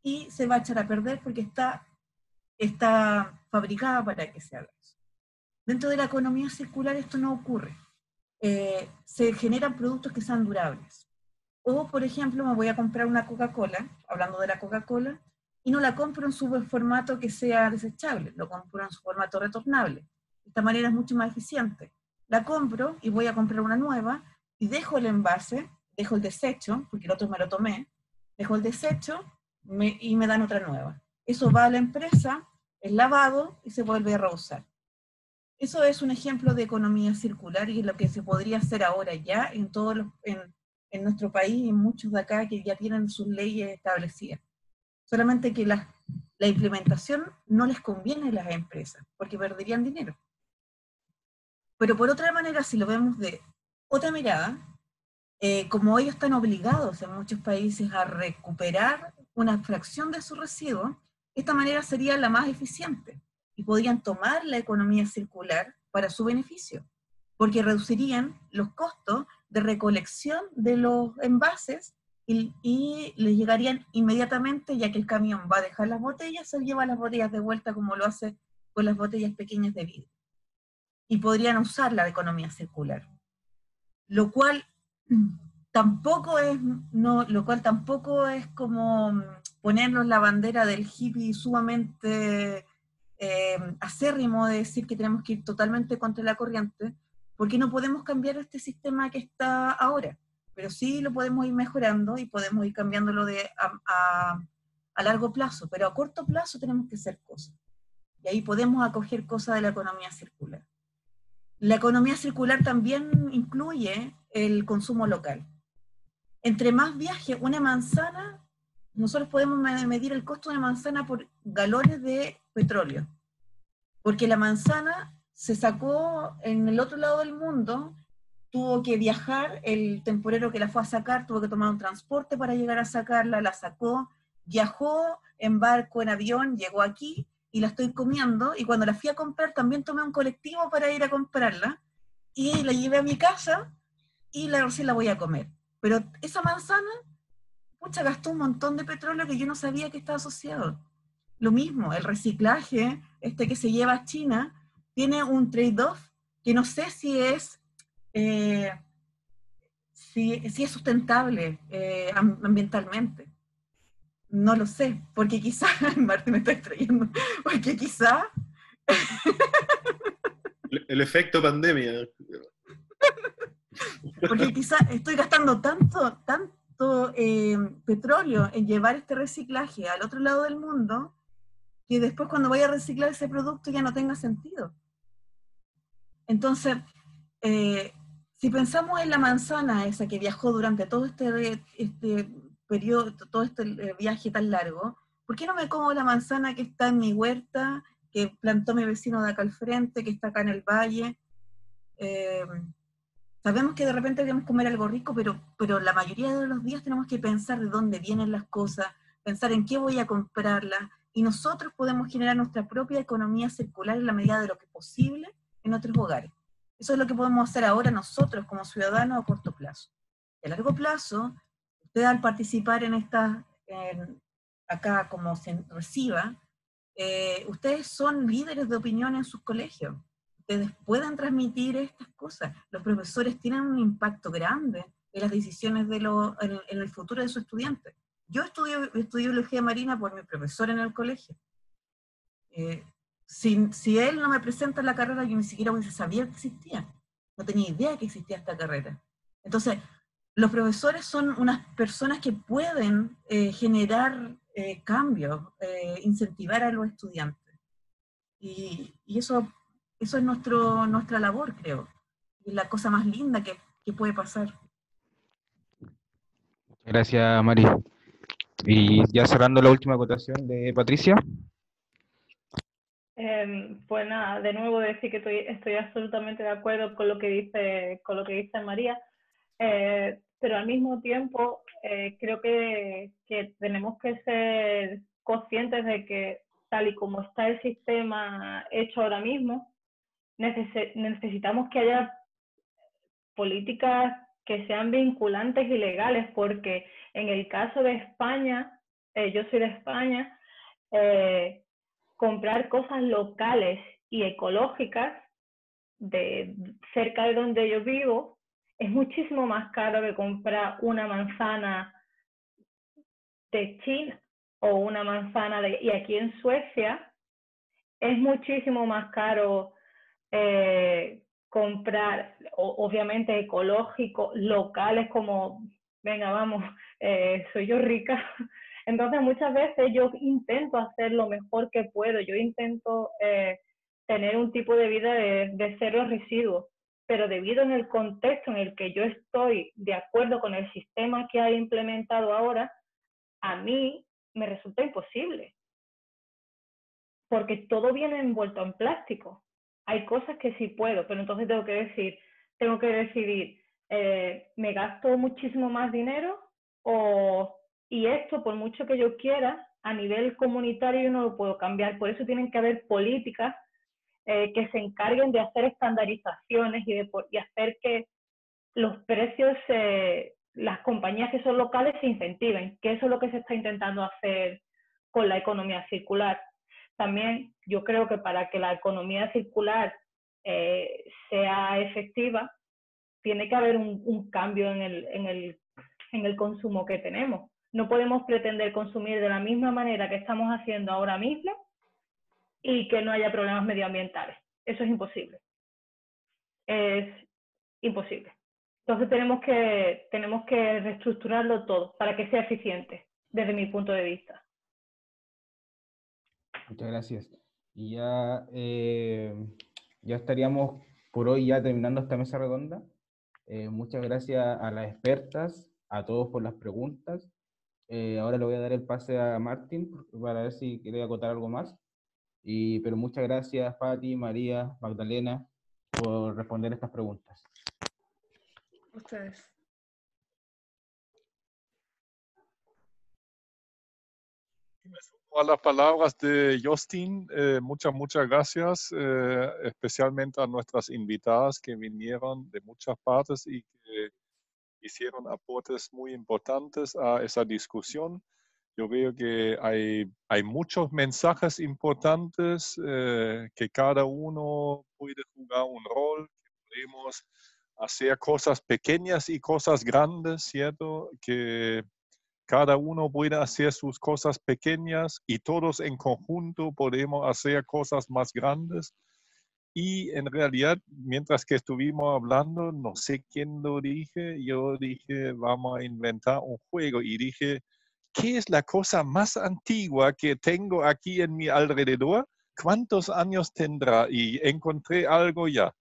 y se va a echar a perder porque está fabricada para que se haga eso. Dentro de la economía circular esto no ocurre. Se generan productos que sean durables. O, por ejemplo, me voy a comprar una Coca-Cola, hablando de la Coca-Cola, y no la compro en su formato que sea desechable, lo compro en su formato retornable. De esta manera es mucho más eficiente. la compro y voy a comprar una nueva y dejo el envase, dejo el desecho, porque el otro me lo tomé, dejo el desecho y me dan otra nueva. Eso va a la empresa, es lavado y se vuelve a reusar. Eso es un ejemplo de economía circular y es lo que se podría hacer ahora ya en todos en nuestro país y en muchos de acá que ya tienen sus leyes establecidas. Solamente que la implementación no les conviene a las empresas, porque perderían dinero. Pero por otra manera, si lo vemos de otra mirada, como ellos están obligados en muchos países a recuperar una fracción de su residuo, esta manera sería la más eficiente y podrían tomar la economía circular para su beneficio, porque reducirían los costos de recolección de los envases y les llegarían inmediatamente, ya que el camión va a dejar las botellas, se lleva las botellas de vuelta como lo hace con las botellas pequeñas de vidrio. Y podrían usar la economía circular. Lo cual tampoco es como ponernos la bandera del hippie sumamente acérrimo de decir que tenemos que ir totalmente contra la corriente, porque no podemos cambiar este sistema que está ahora, pero sí lo podemos ir mejorando y podemos ir cambiándolo a largo plazo, pero a corto plazo tenemos que hacer cosas. Y ahí podemos acoger cosas de la economía circular. La economía circular también incluye el consumo local. Entre más viaje una manzana, nosotros podemos medir el costo de una manzana por galones de petróleo. Porque la manzana se sacó en el otro lado del mundo, tuvo que viajar, el temporero que la fue a sacar tuvo que tomar un transporte para llegar a sacarla, la sacó, viajó en barco, en avión, llegó aquí, y la estoy comiendo, y cuando la fui a comprar también tomé un colectivo para ir a comprarla, y la llevé a mi casa, y recién la voy a comer. Pero esa manzana, pucha, gastó un montón de petróleo que yo no sabía que estaba asociado. Lo mismo, el reciclaje, que se lleva a China, tiene un trade-off que no sé si es, si es sustentable ambientalmente. No lo sé, porque quizá, Martín me está distrayendo, porque quizá... El efecto pandemia. Porque quizá estoy gastando tanto petróleo en llevar este reciclaje al otro lado del mundo, que después cuando vaya a reciclar ese producto ya no tenga sentido. Entonces, si pensamos en la manzana esa que viajó durante todo este periodo, todo este viaje tan largo, ¿por qué no me como la manzana que está en mi huerta, que plantó mi vecino de acá al frente, que está acá en el valle? Sabemos que de repente debemos comer algo rico, pero la mayoría de los días tenemos que pensar de dónde vienen las cosas, pensar en qué voy a comprarlas, y nosotros podemos generar nuestra propia economía circular en la medida de lo que es posible en nuestros hogares. Eso es lo que podemos hacer ahora nosotros como ciudadanos a corto plazo. Y a largo plazo, usted al participar en acá como se reciba, ustedes son líderes de opinión en sus colegios. Ustedes pueden transmitir estas cosas. Los profesores tienen un impacto grande en las decisiones en el futuro de sus estudiantes. Yo estudié biología marina por mi profesor en el colegio. Si él no me presenta la carrera, yo ni siquiera hubiese sabido que existía. No tenía idea que existía esta carrera. Entonces, los profesores son unas personas que pueden generar cambios, incentivar a los estudiantes. Y eso es nuestra labor, creo. Y es la cosa más linda que puede pasar. Gracias, Mari. Y ya cerrando la última acotación de Patricia. Pues nada, de nuevo decir que estoy absolutamente de acuerdo con lo que dice María, pero al mismo tiempo creo que tenemos que ser conscientes de que tal y como está el sistema hecho ahora mismo, necesitamos que haya políticas que sean vinculantes y legales, porque en el caso de España, yo soy de España, comprar cosas locales y ecológicas cerca de donde yo vivo es muchísimo más caro que comprar una manzana de China o una manzana y aquí en Suecia es muchísimo más caro comprar, obviamente ecológico, locales como, venga, vamos, soy yo rica. Entonces muchas veces yo intento hacer lo mejor que puedo, yo intento tener un tipo de vida de cero residuos, pero debido en el contexto en el que yo estoy de acuerdo con el sistema que ha implementado ahora, a mí me resulta imposible, porque todo viene envuelto en plástico. Hay cosas que sí puedo, pero entonces tengo que decidir, ¿me gasto muchísimo más dinero? Y esto, por mucho que yo quiera, a nivel comunitario yo no lo puedo cambiar. Por eso tienen que haber políticas que se encarguen de hacer estandarizaciones y hacer que los precios, las compañías que son locales se incentiven, que eso es lo que se está intentando hacer con la economía circular. También yo creo que para que la economía circular sea efectiva, tiene que haber un cambio en el consumo que tenemos. No podemos pretender consumir de la misma manera que estamos haciendo ahora mismo y que no haya problemas medioambientales. Eso es imposible. Es imposible. Entonces tenemos que reestructurarlo todo para que sea eficiente, desde mi punto de vista. Muchas gracias. Y ya estaríamos por hoy ya terminando esta mesa redonda. Muchas gracias a las expertas, a todos por las preguntas. Ahora le voy a dar el pase a Martín para ver si quiere acotar algo más. Pero muchas gracias, Pati, María, Magdalena, por responder estas preguntas. Ustedes. A las palabras de Justin, muchas gracias, especialmente a nuestras invitadas que vinieron de muchas partes y que hicieron aportes muy importantes a esa discusión. Yo veo que hay muchos mensajes importantes, que cada uno puede jugar un rol, que podemos hacer cosas pequeñas y cosas grandes, ¿cierto? Que cada uno puede hacer sus cosas pequeñas y todos en conjunto podemos hacer cosas más grandes. Y en realidad, mientras que estuvimos hablando, no sé quién lo dije, yo dije, vamos a inventar un juego. Y dije, ¿qué es la cosa más antigua que tengo aquí en mi alrededor? ¿Cuántos años tendrá? Y encontré algo ya.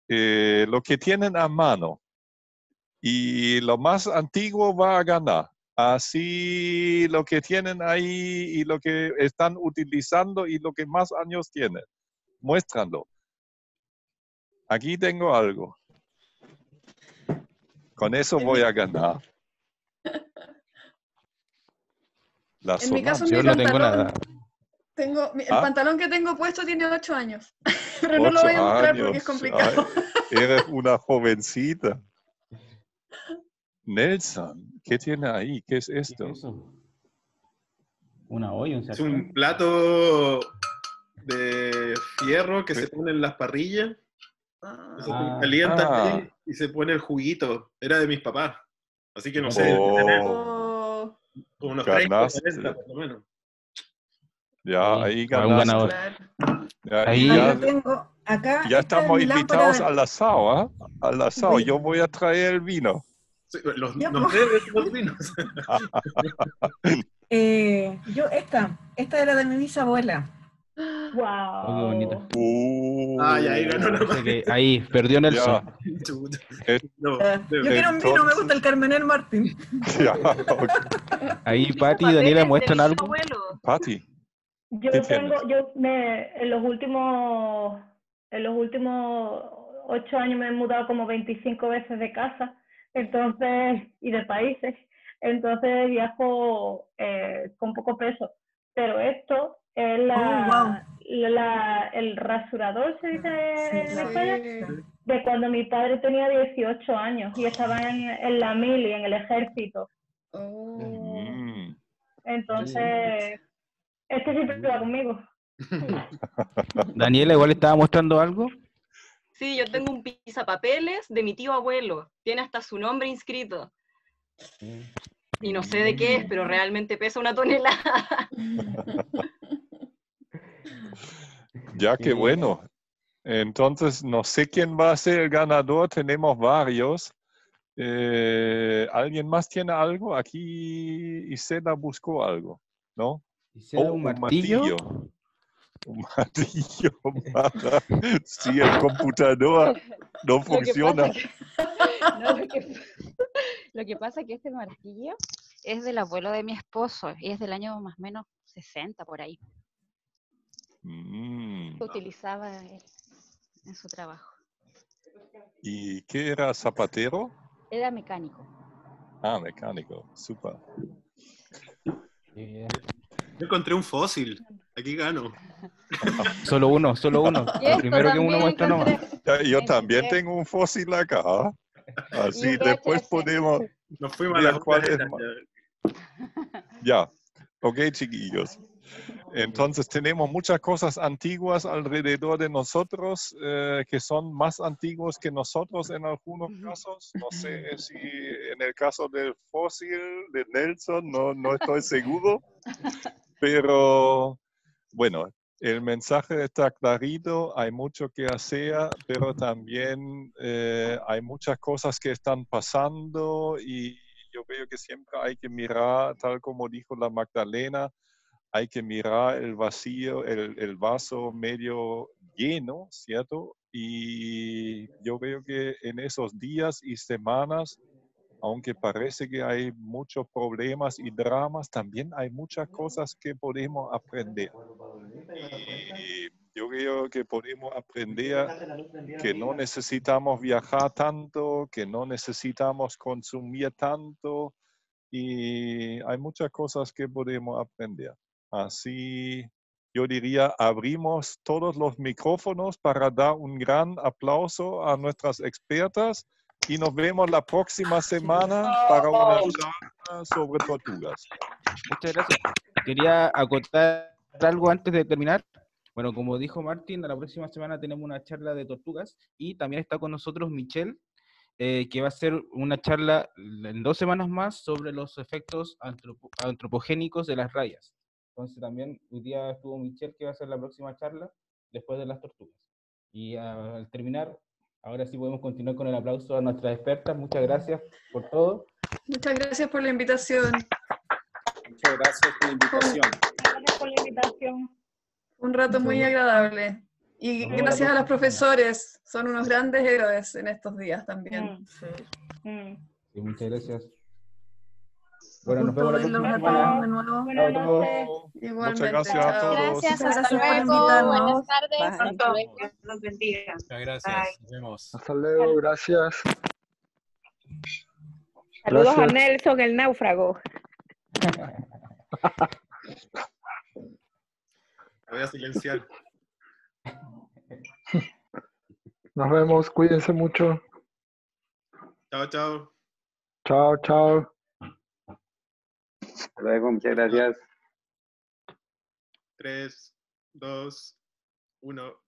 Lo que tienen a mano. Y lo más antiguo va a ganar. Así lo que tienen ahí y lo que están utilizando y lo que más años tienen. Muéstralo. Aquí tengo algo. Con eso voy a ganar. En mi caso, yo no tengo nada. El pantalón que tengo puesto tiene 8 años. Pero no lo 8 voy a mostrar años. porque es complicado. Ay, eres una jovencita. Nelson, ¿qué tiene ahí? ¿Qué es esto? ¿Qué es eso? Una olla, un Es sartén. un plato de fierro que se pone en las parrillas. Se calienta y se pone el juguito. Era de mis papás. Así que no sé. Oh. Unos 30, Ganaste. 40 por lo menos. Ya, ahí un ganador. Ya, Ahí yo tengo acá. ya esta es estamos mi invitados lámpara. al asado, ¿eh? Al asado. Sí. Yo voy a traer el vino. Sí, nos deben los vinos. Esta era de mi bisabuela. ¡Wow! Oh, qué bonito. Ahí ganó la María. Ahí, perdió Nelson. No, yo quiero un vino, me gusta el Carmenel Martín. Ya, Ahí Pati y Daniela muestran algo. Pati. Yo en los últimos 8 años me he mudado como 25 veces de casa, entonces, y de países, entonces viajo con poco peso. Pero esto es el rasurador, se dice en España, de cuando mi padre tenía 18 años y estaba en la mili, en el ejército. Entonces, este siempre va conmigo. Daniela igual estaba mostrando algo. Sí, yo tengo un pisapapeles de mi tío abuelo. Tiene hasta su nombre inscrito. Y no sé de qué es, pero realmente pesa 1 tonelada. Ya, qué bueno. Entonces, no sé quién va a ser el ganador, tenemos varios. ¿Alguien más tiene algo? Aquí Isela buscó algo, ¿no? Isela, Oh, un un martillo. Un martillo para... Sí, el computador no Lo que funciona. pasa no, lo que pasa es que este martillo es del abuelo de mi esposo y es del año más o menos 60 por ahí. Que utilizaba él en su trabajo. ¿Y qué era? ¿Zapatero? Era mecánico. Ah, mecánico, súper. Yo encontré un fósil. Aquí gano. Solo uno, solo uno. Y El esto primero que uno también muestra nomás. encontré. Yo también tengo un fósil acá. Así Y un después VHS. podemos Nos fuimos a ver las cuál es planetas. más. Ya, ok, chiquillos. Entonces tenemos muchas cosas antiguas alrededor de nosotros que son más antiguos que nosotros en algunos casos. No sé si en el caso del fósil de Nelson, no estoy seguro. Pero bueno, el mensaje está clarito, hay mucho que hacer, pero también hay muchas cosas que están pasando y yo creo que siempre hay que mirar, tal como dijo la Magdalena, hay que mirar el vacío, el vaso medio lleno, ¿cierto? Y yo creo que en esos días y semanas, aunque parece que hay muchos problemas y dramas, también hay muchas cosas que podemos aprender. Y yo creo que podemos aprender que no necesitamos viajar tanto, que no necesitamos consumir tanto, y hay muchas cosas que podemos aprender. Así, yo diría, abrimos todos los micrófonos para dar un gran aplauso a nuestras expertas y nos vemos la próxima semana para una charla sobre tortugas. Muchas gracias. Quería acotar algo antes de terminar. Bueno, como dijo Martín, la próxima semana tenemos una charla de tortugas y también está con nosotros Michelle, que va a hacer una charla en 2 semanas más sobre los efectos antropogénicos de las rayas. Entonces también hoy día estuvo Michelle, que va a hacer la próxima charla después de las tortugas. Y al terminar, ahora sí podemos continuar con el aplauso a nuestras expertas. Muchas gracias por todo. Muchas gracias por la invitación. Muchas gracias por la invitación. Gracias por la invitación. Un rato muy agradable. Y gracias a los profesores, son unos grandes héroes en estos días también. Sí, muchas gracias. Bueno, nos vemos la próxima verlos a semana. todos de nuevo. Chao a todos. Igualmente. Muchas gracias a todos. Gracias, Muchas hasta gracias por luego. invitarnos. Buenas tardes. Bye. Hasta luego. Dios los bendiga. Muchas gracias. Nos vemos. Hasta luego, gracias. Saludos Gracias. a Nelson, el náufrago. Voy a silenciar. Nos vemos, cuídense mucho. Chao, chao. Chao, chao. Hasta luego, muchas gracias. 3, 2, 1.